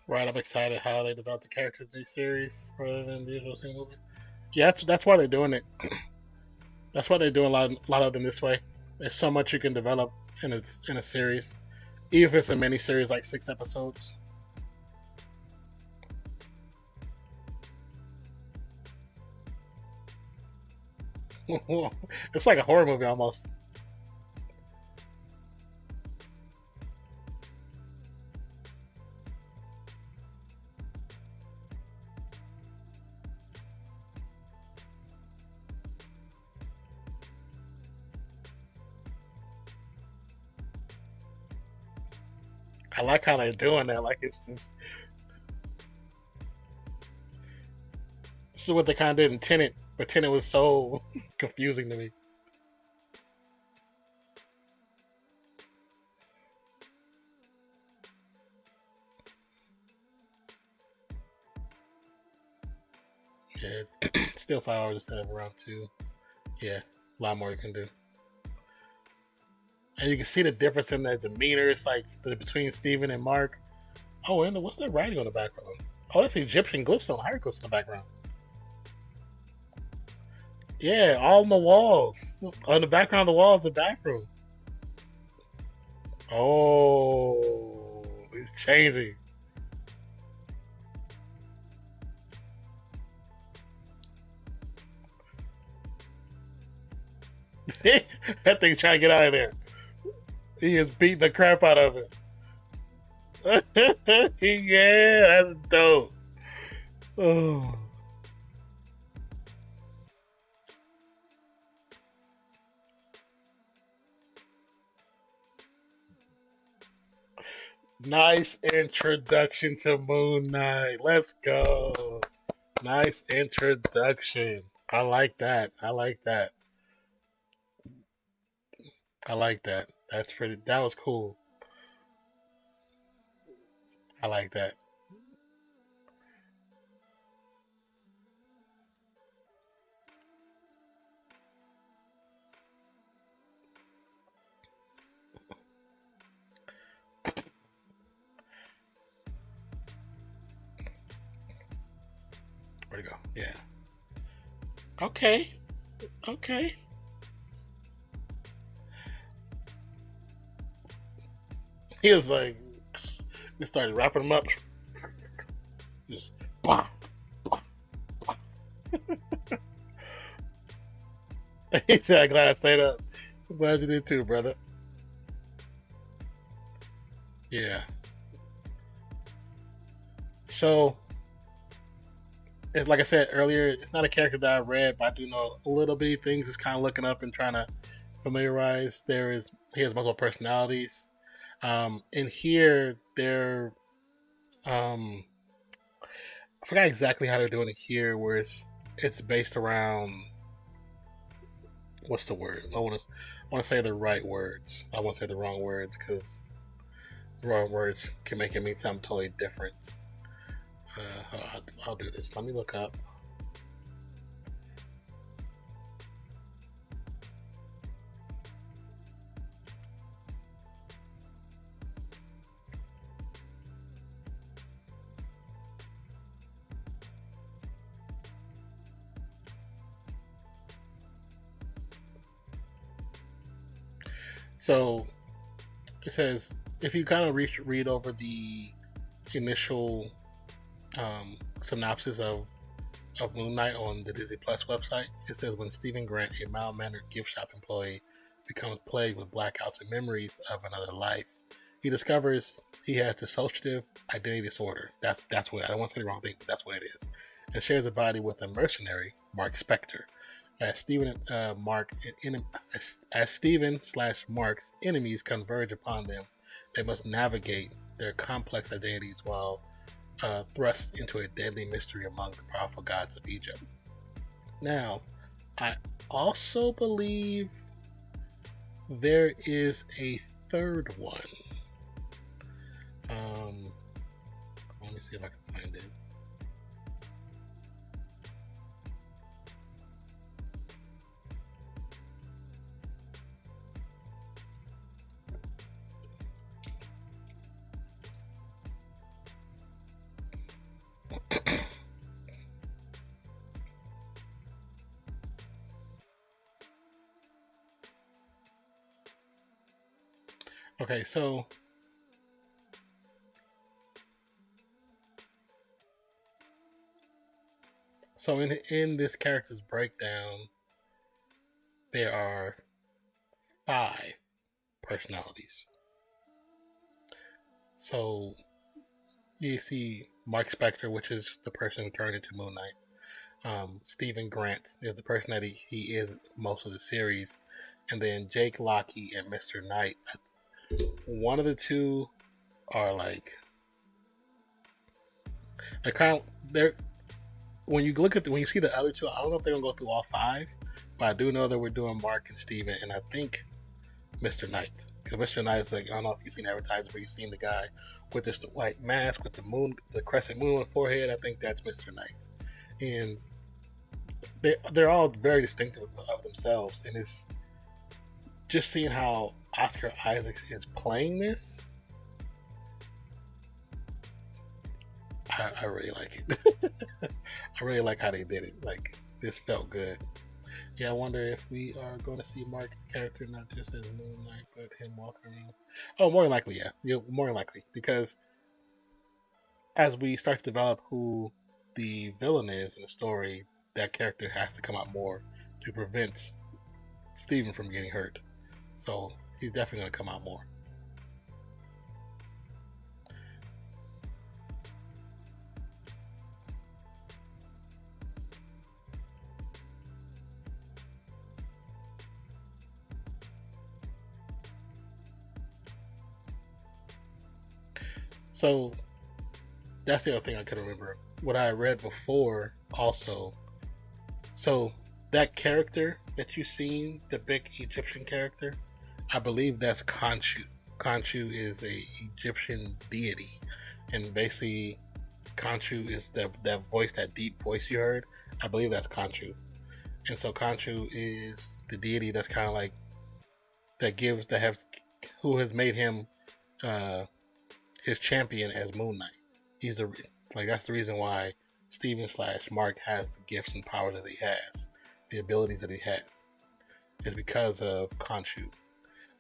Right, I'm excited how they develop the characters in these series rather than the usual single movie. Yeah, that's why they're doing it. That's why they're doing a lot of them this way. There's so much you can develop in a series, even if it's a mini series like 6 episodes. It's like a horror movie almost. I like how they're doing that. Like it's just, this is what they kind of did in Tenet, but Tenet was so confusing to me. Yeah, still 5 hours instead of around 2. Yeah, a lot more you can do. And you can see the difference in their demeanor. It's like between Steven and Mark. Oh, and what's that writing on the background? Oh, that's Egyptian glyphs on hieroglyphs in the background. Yeah, all on the walls. On the background of the walls, the back room. Oh, it's changing. That thing's trying to get out of there. He is beating the crap out of it. Yeah, that's dope. Oh. Nice introduction to Moon Knight. Let's go. Nice introduction. I like that. I like that. I like that. That's pretty. That was cool. I like that. Where'd it go? Yeah. Okay. Okay. He was like, we started wrapping them up. Just blah, blah, blah. He said, "I'm glad I stayed up. I'm glad you did too, brother." Yeah. So, it's like I said earlier, it's not a character that I read, but I do know a little bitty things. Just kind of looking up and trying to familiarize. He has multiple personalities. In here, um, I forgot exactly how they're doing it here, where it's based around, what's the word? I want to say the right words. I won't say the wrong words because the wrong words can make it mean something totally different. I'll do this. Let me look up. So it says, if you kind of read over the initial synopsis of Moon Knight on the Disney Plus website, it says, when Stephen Grant, a mild-mannered gift shop employee, becomes plagued with blackouts and memories of another life, he discovers he has dissociative identity disorder. That's what, I don't want to say the wrong thing, but that's what it is, and shares a body with a mercenary, Mark Spector. As Stephen/Mark's enemies converge upon them, they must navigate their complex identities while thrust into a deadly mystery among the powerful gods of Egypt. Now, I also believe there is a third one. Let me see if I can find it. Okay, so in this character's breakdown, there are 5 personalities. So you see Mark Spector, which is the person who turned into Moon Knight. Stephen Grant is the person that he is most of the series, and then Jake Lockie and Mr. Knight. One of the two are like, they're when you when you see the other two, I don't know if they're gonna go through all 5, but I do know that we're doing Mark and Steven, and I think Mr. Knight. Because Mr. Knight is like, I don't know if you've seen advertisements where you've seen the guy with this white mask with the crescent moon on forehead. I think that's Mr. Knight, and they're all very distinctive of themselves, and it's just seeing how Oscar Isaacs is playing this. I really like it. I really like how they did it. Like, this felt good. Yeah, I wonder if we are going to see Mark's character not just as Moon Knight, but him walking around. Oh, more than likely, yeah. Yeah, more than likely. Because as we start to develop who the villain is in the story, that character has to come out more to prevent Steven from getting hurt. So he's definitely going to come out more. So that's the other thing I could remember. What I read before also. So that character that you've seen, the big Egyptian character, I believe that's Khonshu. Khonshu is a Egyptian deity, and basically Khonshu is that voice, that deep voice you heard. I believe that's Khonshu, and so Khonshu is the deity that's kind of like who has made him his champion as Moon Knight. He's that's the reason why Steven/Mark has the gifts and powers that he has, the abilities that he has, is because of Khonshu.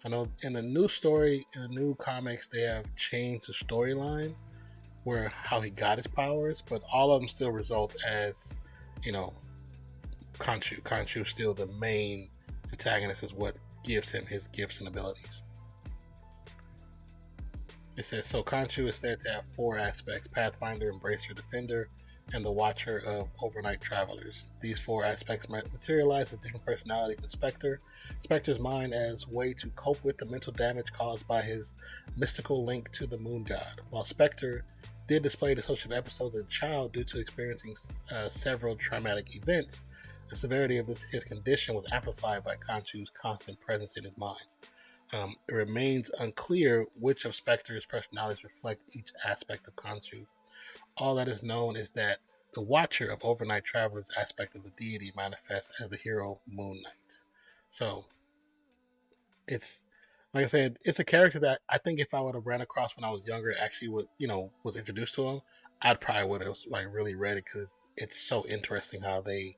I know in the new story, in the new comics, they have changed the storyline where how he got his powers, but all of them still result as, you know, Khonshu. Khonshu is still the main antagonist, is what gives him his gifts and abilities. It says, so Khonshu is said to have 4 aspects: Pathfinder, Embracer, Defender, and the Watcher of Overnight Travelers. These 4 aspects materialize with different personalities in Spectre. Spectre's mind as way to cope with the mental damage caused by his mystical link to the moon god. While Spectre did display dissociative episodes as a child due to experiencing several traumatic events, the severity of his condition was amplified by Khonshu's constant presence in his mind. It remains unclear which of Spectre's personalities reflect each aspect of Khonshu. All that is known is that the Watcher of Overnight Travelers aspect of the deity manifests as the hero Moon Knight. So, it's, like I said, it's a character that I think if I would have ran across when I was younger, actually was introduced to him, I'd probably would have really read it, because it's so interesting how they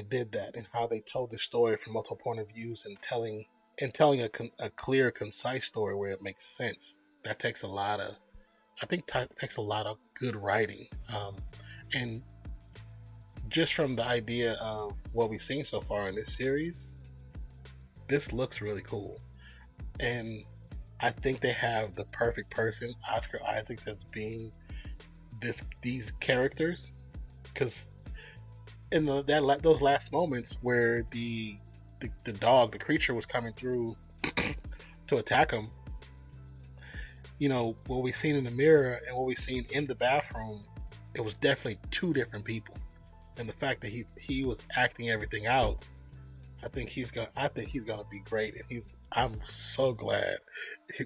did that and how they told the story from multiple point of views and telling a clear, concise story where it makes sense. That takes a lot of good writing, and just from the idea of what we've seen so far in this series, this looks really cool, and I think they have the perfect person, Oscar Isaacs, as being these characters, because in those last moments where the dog, the creature, was coming through to attack him, what we've seen in the mirror and what we've seen in the bathroom, it was definitely 2 different people. And the fact that he was acting everything out, I think he's gonna be great. And I'm so glad he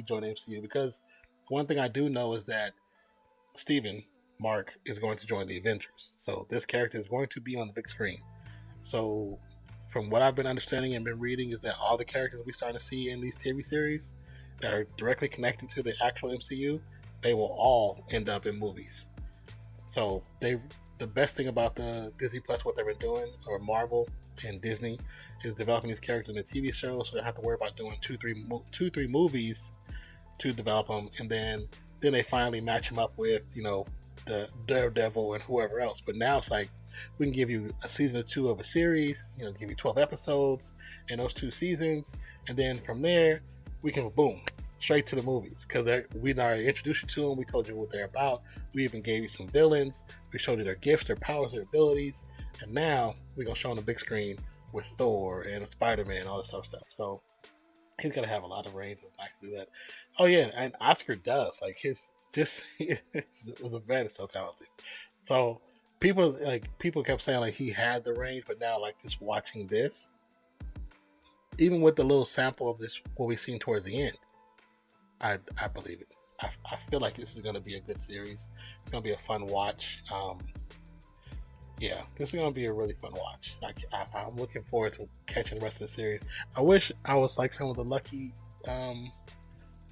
joined the MCU, because one thing I do know is that Stephen Mark is going to join the Avengers. So this character is going to be on the big screen. So from what I've been understanding and been reading, is that all the characters we're starting to see in these TV series that are directly connected to the actual MCU, they will all end up in movies. So the best thing about the Disney Plus, what they've been doing, or Marvel and Disney, is developing these characters in a TV show, so they don't have to worry about doing two, three movies to develop them, and then they finally match them up with, the Daredevil and whoever else. But now it's like, we can give you a season or 2 of a series, give you 12 episodes in those 2 seasons, and then from there, we can, boom, straight to the movies, because we already introduced you to them. We told you what they're about. We even gave you some villains. We showed you their gifts, their powers, their abilities, and now we're gonna show on the big screen with Thor and Spider-Man and all this other stuff. So he's gonna have a lot of range and I can do that. Oh yeah, and Oscar does, like, the man is so talented. So people kept saying like he had the range, but now, like, just watching this, even with the little sample of this, what we've seen towards the end, I believe it. I feel like this is going to be a good series. It's going to be a fun watch. Yeah, this is going to be a really fun watch. I'm looking forward to catching the rest of the series. I wish I was like some of the lucky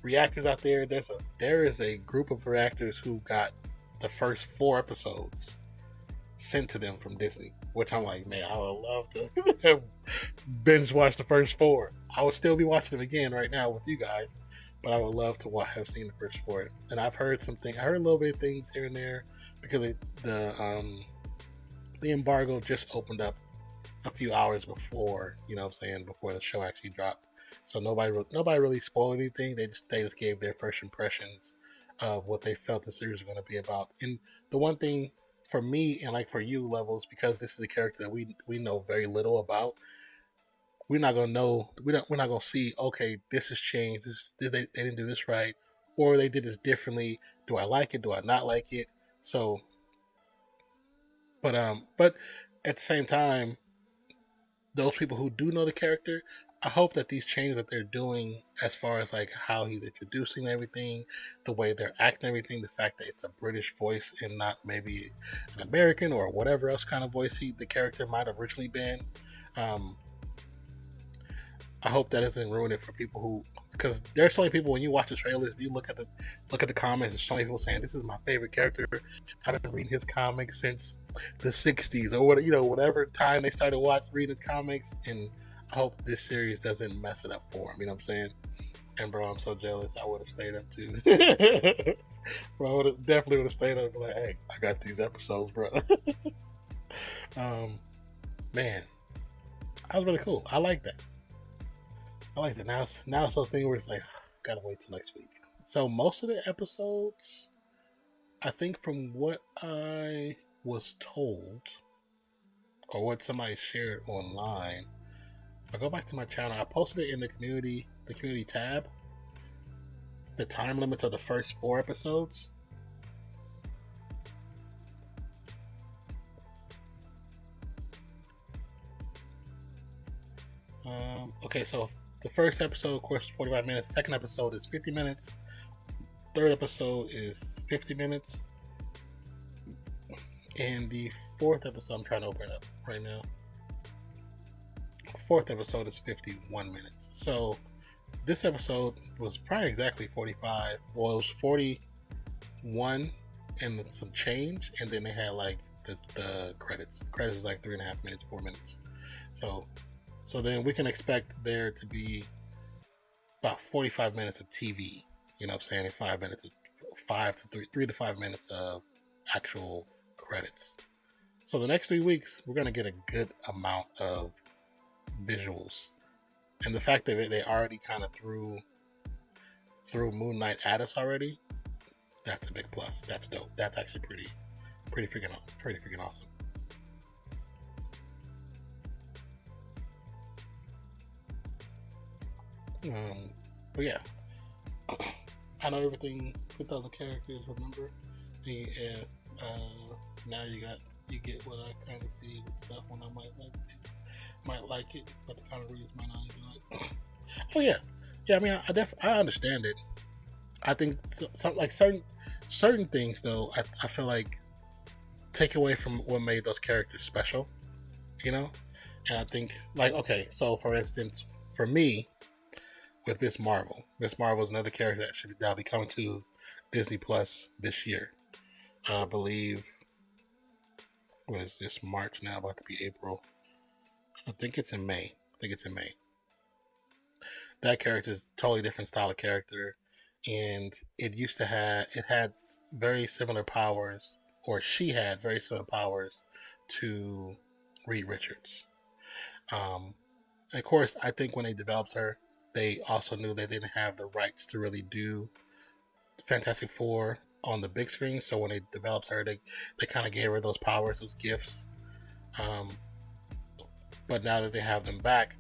reactors out there. There is a group of reactors who got the first 4 episodes sent to them from Disney, which I'm like, man, I would love to binge watch the first 4. I would still be watching them again right now with you guys, but I would love to have seen the first 4. And I've heard I heard a little bit of things here and there, because the embargo just opened up a few hours before, before the show actually dropped. So nobody really spoiled anything. They just gave their first impressions of what they felt the series was going to be about. And the one thing for me, and like for you, Levels, because this is a character that we know very little about, we're not gonna know. We're not gonna see, okay, this has changed. They didn't do this right, or they did this differently. Do I like it? Do I not like it? So, but at the same time, those people who do know the character, I hope that these changes that they're doing, as far as like how he's introducing everything, the way they're acting everything, the fact that it's a British voice and not maybe an American or whatever else kind of voice the character might have originally been. I hope that doesn't ruin it for people who, because there's so many people, when you watch the trailers, you look at the comments, there's so many people saying this is my favorite character. I've been reading his comics since the 60s or whatever time they started reading his comics, and hope this series doesn't mess it up for him. You know what I'm saying? And bro, I'm so jealous. I would have stayed up too. Bro, I definitely would have stayed up. Like, hey, I got these episodes, bro. Man, that was really cool. I like that. Now it's those things where it's like, gotta wait till next week. So most of the episodes, I think from what I was told, or what somebody shared online, if I go back to my channel, I posted it in the community tab, the time limits of the first 4 episodes. Okay, so the first episode, of course, is 45 minutes. Second episode is 50 minutes. Third episode is 50 minutes. And the fourth episode, I'm trying to open it up right now. Fourth episode is 51 minutes. So this episode was probably exactly 45. Well, it was 41 and some change, and then they had like the credits. The credits was like 3.5 minutes, 4 minutes. So then we can expect there to be about 45 minutes of TV. You know what I'm saying? And 5 minutes of 3 to 5 minutes of actual credits. So the next 3 weeks, we're gonna get a good amount of visuals, and the fact that they already kind of threw Moon Knight at us already, that's a big plus. That's dope. That's actually pretty freaking awesome. But yeah, I know everything with all the characters. Remember, and now you get what I kind of see with stuff when I might like it, but the kind of reads might not even like. Oh yeah. I mean, I understand it. I think some like certain things though. I feel like take away from what made those characters special, you know. And I think like, okay, so for instance, for me, with Miss Marvel is another character that'll be coming to Disney Plus this year. I believe, what is this, March now, about to be April. I think it's in May. That character is a totally different style of character, and it had very similar powers, or she had very similar powers to Reed Richards. And of course, I think when they developed her, they also knew they didn't have the rights to really do Fantastic Four on the big screen. So when they developed her, they kind of gave her those powers, those gifts. But now that they have them back,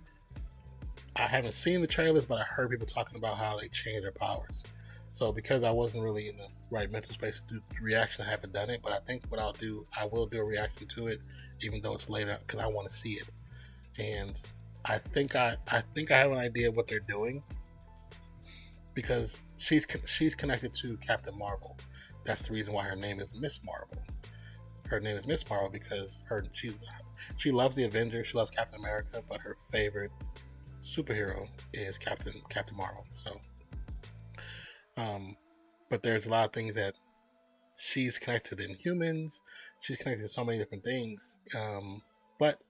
I haven't seen the trailers, but I heard people talking about how they changed their powers. So because I wasn't really in the right mental space to do the reaction, I haven't done it. But I think what I will do a reaction to it, even though it's later, because I want to see it. And I think I have an idea of what they're doing, because she's connected to Captain Marvel. That's the reason why her name is Miss Marvel. Her name is Miss Marvel because she loves the Avengers, she loves Captain America, but her favorite superhero is Captain Marvel. So, but there's a lot of things that she's connected to Inhumans. She's connected to so many different things. But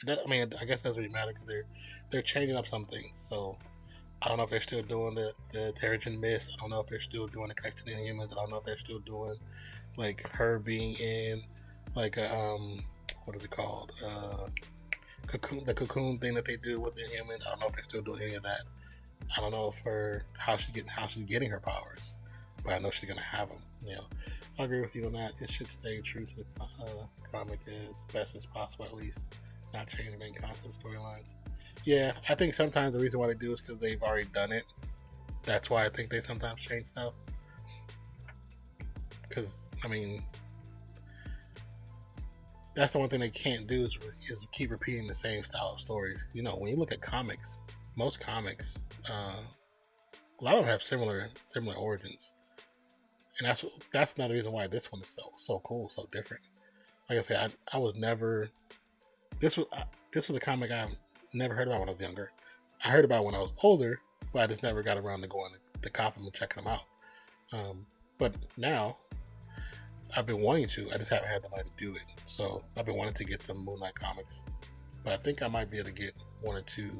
I guess that's really matter because they're changing up some things. So I don't know if they're still doing the Terrigen Mist. I don't know if they're still doing the connection to Inhumans. I don't know if they're still doing like her being in like a what is it called? The cocoon thing that they do with the Inhumans. I don't know if they're still doing any of that. I don't know if how she's getting her powers, but I know she's gonna have them. You know, I agree with you on that. It should stay true to the comic as best as possible, at least. Not change the main concept storylines. Yeah, I think sometimes the reason why they do is because they've already done it. That's why I think they sometimes change stuff. Because, I mean, that's the one thing they can't do is keep repeating the same style of stories. You know, when you look at comics, most comics, a lot of them have similar origins. And that's another reason why this one is so cool, so different. Like I said, I was never... This was a comic I never heard about when I was younger. I heard about it when I was older, but I just never got around to going to cop them and checking them out. But now, I've been wanting to. I just haven't had the money to do it. So I've been wanting to get some Moon Knight comics. but I think I might be able to get 1 or 2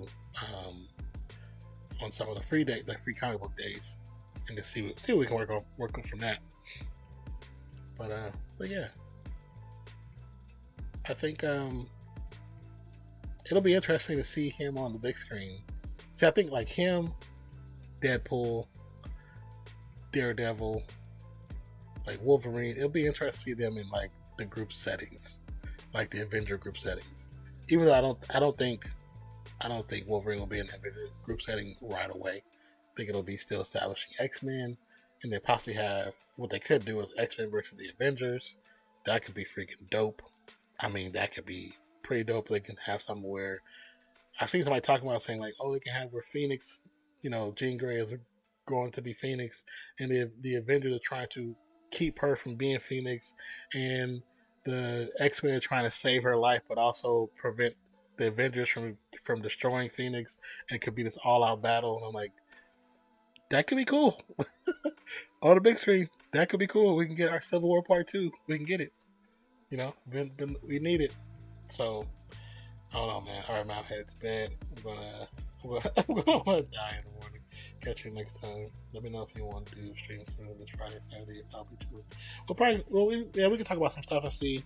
on some of the free comic book days, and just see what we can work on from that. But yeah, I think it'll be interesting to see him on the big screen. See, I think like him, Deadpool, Daredevil, like Wolverine, it'll be interesting to see them in like the group settings, like the Avenger group settings. Even though I don't think Wolverine will be in the Avenger group setting right away. I think it'll be still establishing X-Men, and they possibly have what they could do is X-Men versus the Avengers. That could be freaking dope. I mean, that could be pretty dope. They can have something where I've seen somebody talking about saying like, oh, they can have where Phoenix, Jean Grey is going to be Phoenix, and the Avengers are trying to keep her from being Phoenix, and the X-Men are trying to save her life, but also prevent the Avengers from destroying Phoenix, and it could be this all-out battle. And I'm like, that could be cool. On the big screen, that could be cool. We can get our Civil War Part 2. We can get it. We need it. So, I don't know, man. All right, man, I'm headed to bed. I'm gonna die in the morning. Catch you next time. Let me know if you want to do stream soon this Friday, Saturday. I'll be too. We can talk about some stuff and see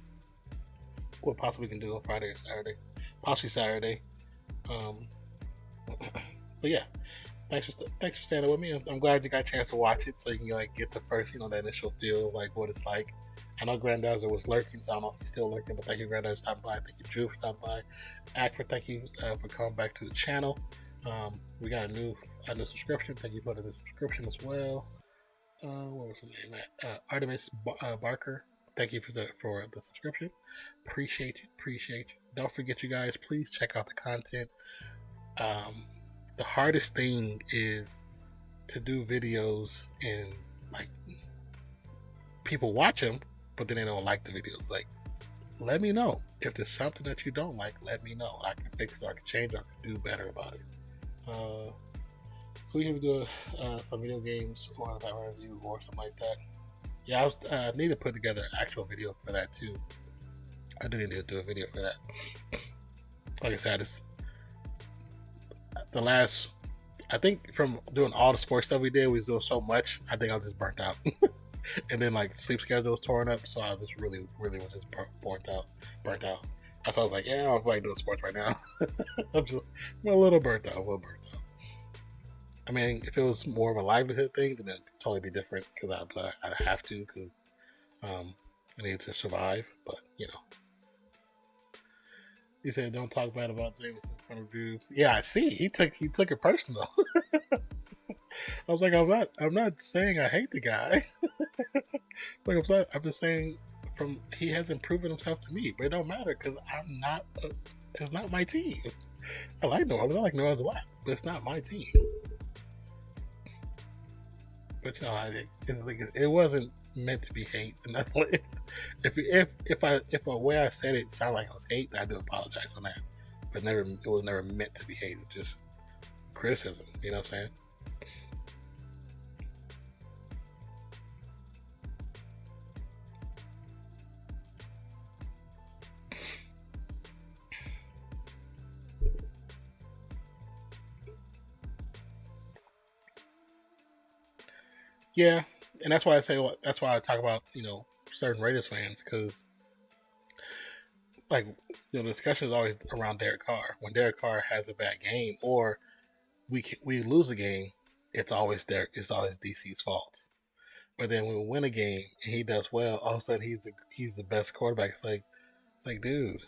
what possibly we can do on Friday or Saturday. Possibly Saturday. But yeah, thanks for standing with me. I'm glad you got a chance to watch it, so you can like get the first, that initial feel of like what it's like. I know Granddaughter was lurking, so I don't know if he's still lurking, but thank you, Granddaughter, for stopping by. Thank you, Drew, for stopping by. Akford, thank you for coming back to the channel. We got a new subscription. Thank you for the subscription as well. What was the name at? Artemis Barker. Thank you for the subscription. Appreciate you. Don't forget, you guys, please check out the content. The hardest thing is to do videos and like people watch them, but then they don't like the videos. Like, let me know if there's something that you don't like. Let me know. I can fix it. I can change it. I can do better about it. So we can do some video games or that review or something like that. Yeah, I need to put together an actual video for that too. I do need to do a video for that. Like I said, I think from doing all the sports stuff we did, we was doing so much, I think I was just burnt out. And then like sleep schedule was torn up, so I was just really was just burnt out. That's why I was like, yeah, I don't feel like doing sports right now. I'm a little burnt out. I mean, if it was more of a livelihood thing, then it'd totally be different, because I'd have to, because I need to survive. But he said, "Don't talk bad about James in front of you." Yeah, I see. He took it personal. I was like, I'm not saying I hate the guy. Like, I'm just saying he hasn't proven himself to me, but it don't matter, because it's not my team. I like New Orleans. I like New Orleans a lot, but it's not my team. But it wasn't meant to be hate. And if the way I said it sounded like it was hate, I do apologize on that. But it was never meant to be hate. It was just criticism. You know what I'm saying? Yeah, and that's why I say that's why I talk about certain Raiders fans, because like the discussion is always around Derek Carr. When Derek Carr has a bad game or we lose a game, it's always DC's fault. But then when we win a game and he does well, all of a sudden he's the best quarterback. It's like, dude,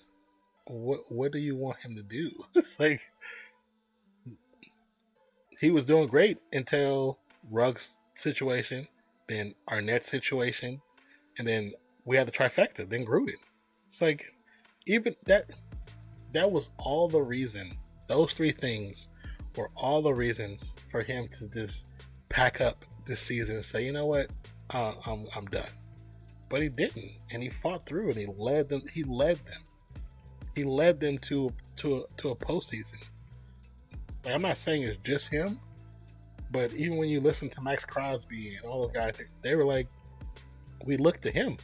what do you want him to do? It's like he was doing great until Ruggs situation, then Arnett's situation, and then we had the trifecta, then Gruden. It's like, even that was all the reason. Those three things were all the reasons for him to just pack up this season and say, you know what, I'm done. But he didn't, and he fought through, and he led them to a postseason. Like, I'm not saying it's just him, but even when you listen to Max Crosby and all those guys, they were like, we look to him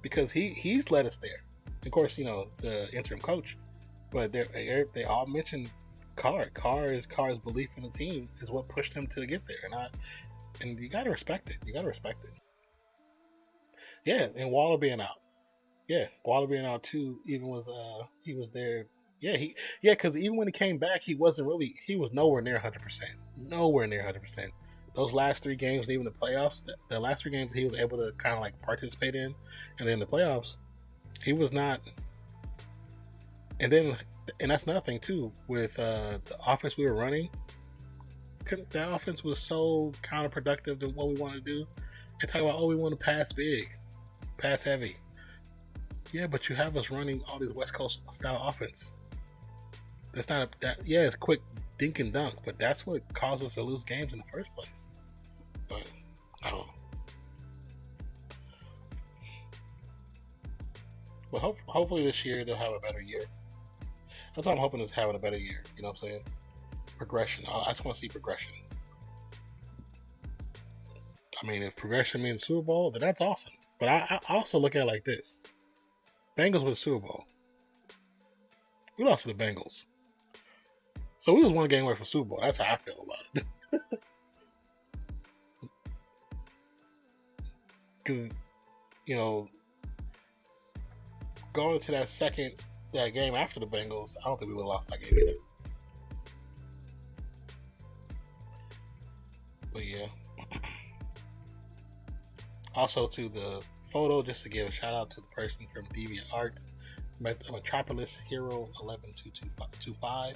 because he's led us there. Of course, the interim coach, but they all mentioned Kaught. Kaurt's belief in the team is what pushed him to get there, and you gotta respect it. You gotta respect it. Yeah, and Waller being out. Yeah, Waller being out too. Even was he was there. Yeah, because even when he came back, he was nowhere near 100%. Nowhere near 100%. Those last 3 games, even the playoffs, the last 3 games he was able to kind of like participate in, and then the playoffs, he was not. And that's another thing too with the offense we were running. That offense was so counterproductive to what we wanted to do. And talk about, we want to pass big, pass heavy. Yeah, but you have us running all these West Coast style offense. That's not it's quick dink and dunk, but that's what caused us to lose games in the first place. But I don't know. But hopefully this year they'll have a better year. That's what I'm hoping, is having a better year. You know what I'm saying? Progression. I just want to see progression. I mean, if progression means Super Bowl, then that's awesome. But I also look at it like this. Bengals with Super Bowl. We lost to the Bengals. So we was 1 game away from Super Bowl. That's how I feel about it. Because, going into that game after the Bengals, I don't think we would have lost that game either. But yeah. Also to the photo, just to give a shout out to the person from DeviantArt, Metropolis Hero 112225.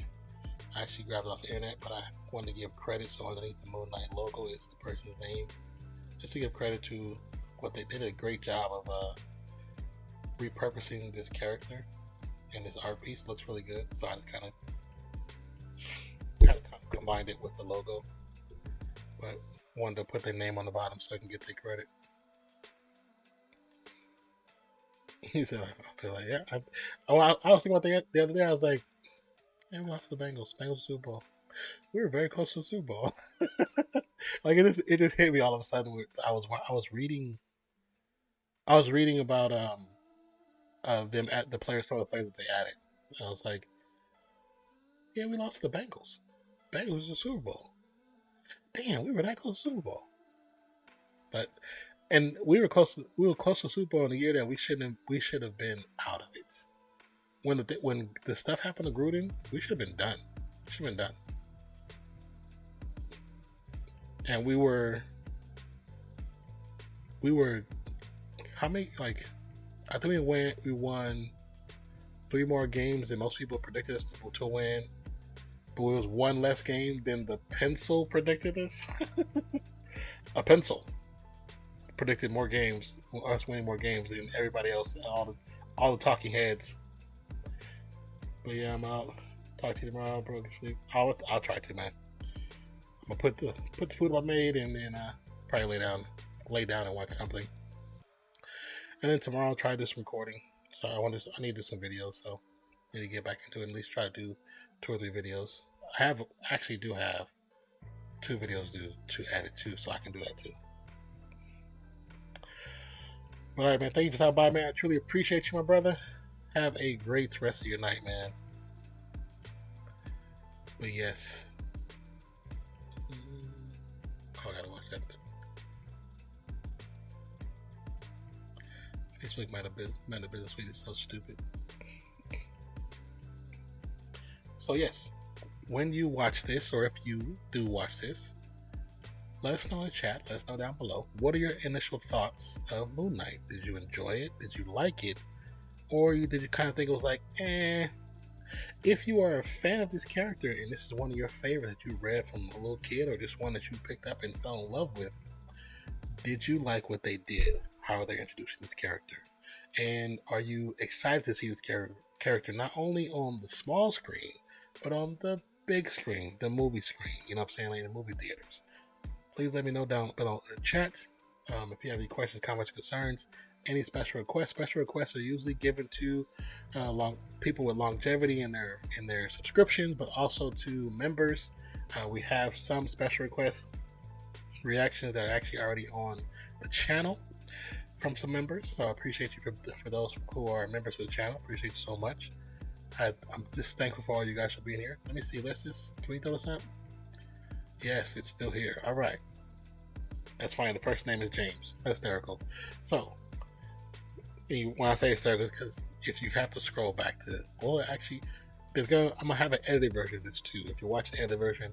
I actually grabbed it off the internet, but I wanted to give credit, so underneath the Moon Knight logo is the person's name, just to give credit to what they did. A great job of repurposing this character, and this art piece looks really good. So I just kind of combined it with the logo, but wanted to put their name on the bottom so I can get their credit. He said, I feel like, yeah. I was thinking about that the other day. I was like, yeah, we lost to the Bengals. Bengals Super Bowl. We were very close to the Super Bowl. Like it just hit me all of a sudden. I was reading about them at some of the players that they added. And I was like, yeah, we lost to the Bengals. Bengals was the Super Bowl. Damn, we were that close to the Super Bowl. And we were close to Super Bowl in the year that we should have been out of it. When the stuff happened to Gruden, we should have been done. And we were how many, like, I think we won 3 more games than most people predicted us to win. But it was 1 less game than the pencil predicted us. A pencil predicted more games, us winning more games than everybody else, all the talking heads. But yeah, I'm out. Talk to you tomorrow, bro. I'll try to, man. I'm gonna put the food I made, and then probably lay down and watch something. And then tomorrow I'll try to do some recording. So I need to do some videos, so I need to get back into it and at least try to do 2 or 3 videos. I actually do have 2 videos to edit too, so I can do that too. All right, man. Thank you for stopping by, man. I truly appreciate you, my brother. Have a great rest of your night, man. But yes. I gotta watch that. Facebook might have been this week. It's so stupid. So yes, when you watch this, or if you do watch this, let us know in the chat. Let us know down below. What are your initial thoughts of Moon Knight? Did you enjoy it? Did you like it? Or did you kind of think it was like, eh? If you are a fan of this character and this is one of your favorites that you read from a little kid, or just one that you picked up and fell in love with, did you like what they did? How are they introducing this character? And are you excited to see this character not only on the small screen, but on the big screen, the movie screen? You know what I'm saying? Like in the movie theaters. Please let me know down below in the chat. If you have any questions, comments, concerns, any special requests. Special requests are usually given to people with longevity in their subscriptions, but also to members. We have some special requests reactions that are actually already on the channel from some members. So I appreciate you for those who are members of the channel. Appreciate you so much. I'm just thankful for all you guys for being here. Let me see. Can we throw this up? Yes, it's still here. All right. That's fine. The first name is James. Hysterical. So, when I say hysterical, because if you have to scroll back to, well, actually, I'm gonna have an edited version of this too. If you watch the edited version,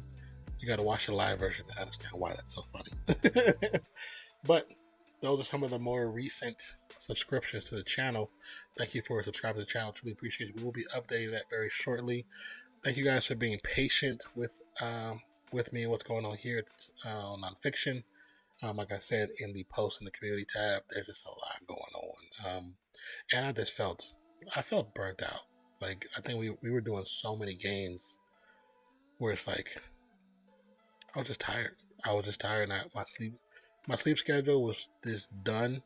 you gotta watch the live version to understand why that's so funny. But those are some of the more recent subscriptions to the channel. Thank you for subscribing to the channel. Truly appreciate it. We will be updating that very shortly. Thank you guys for being patient with me and what's going on here on Nonpfixion. Like I said in the post in the community tab, there's just a lot going on. And I felt burnt out. Like, I think we were doing so many games where it's like, I was just tired. And my sleep schedule was just done.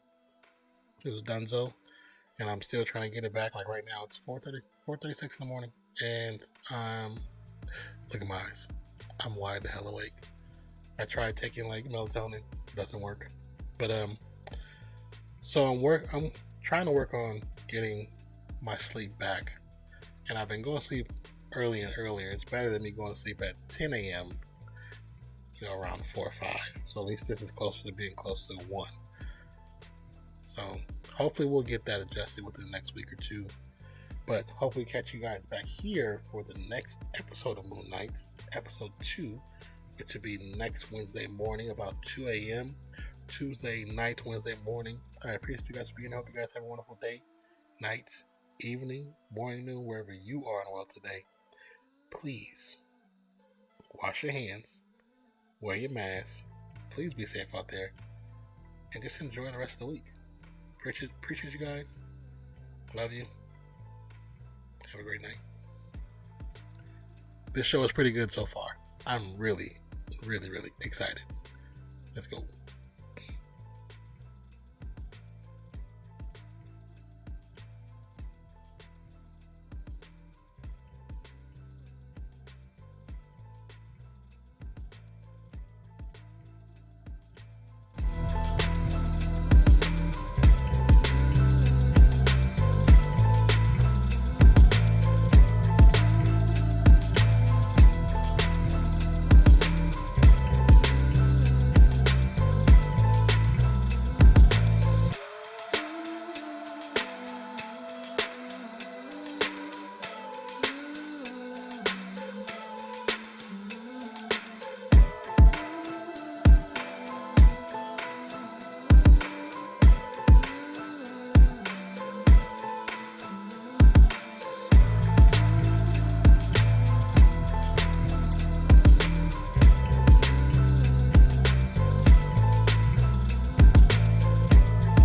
It was donezo. And I'm still trying to get it back. Like right now it's 4:36 in the morning. And look at my eyes. I'm wide the hell awake. I tried taking like melatonin, doesn't work. But so I'm trying to work on getting my sleep back. And I've been going to sleep earlier and earlier. It's better than me going to sleep at 10 a.m., around 4 or 5. So at least this is closer to being close to 1. So hopefully we'll get that adjusted within the next week or two. But hopefully catch you guys back here for the next episode of Moon Knight, episode 2, which will be next Wednesday morning about 2 a.m. Tuesday night, Wednesday morning. I appreciate you guys for being here. Hope you guys have a wonderful day, night, evening, morning, noon, wherever you are in the world today. Please wash your hands, wear your mask, please be safe out there, and just enjoy the rest of the week. Appreciate you guys. Love you. Have a great night. This show is pretty good so far. I'm really, really, really excited. Let's go.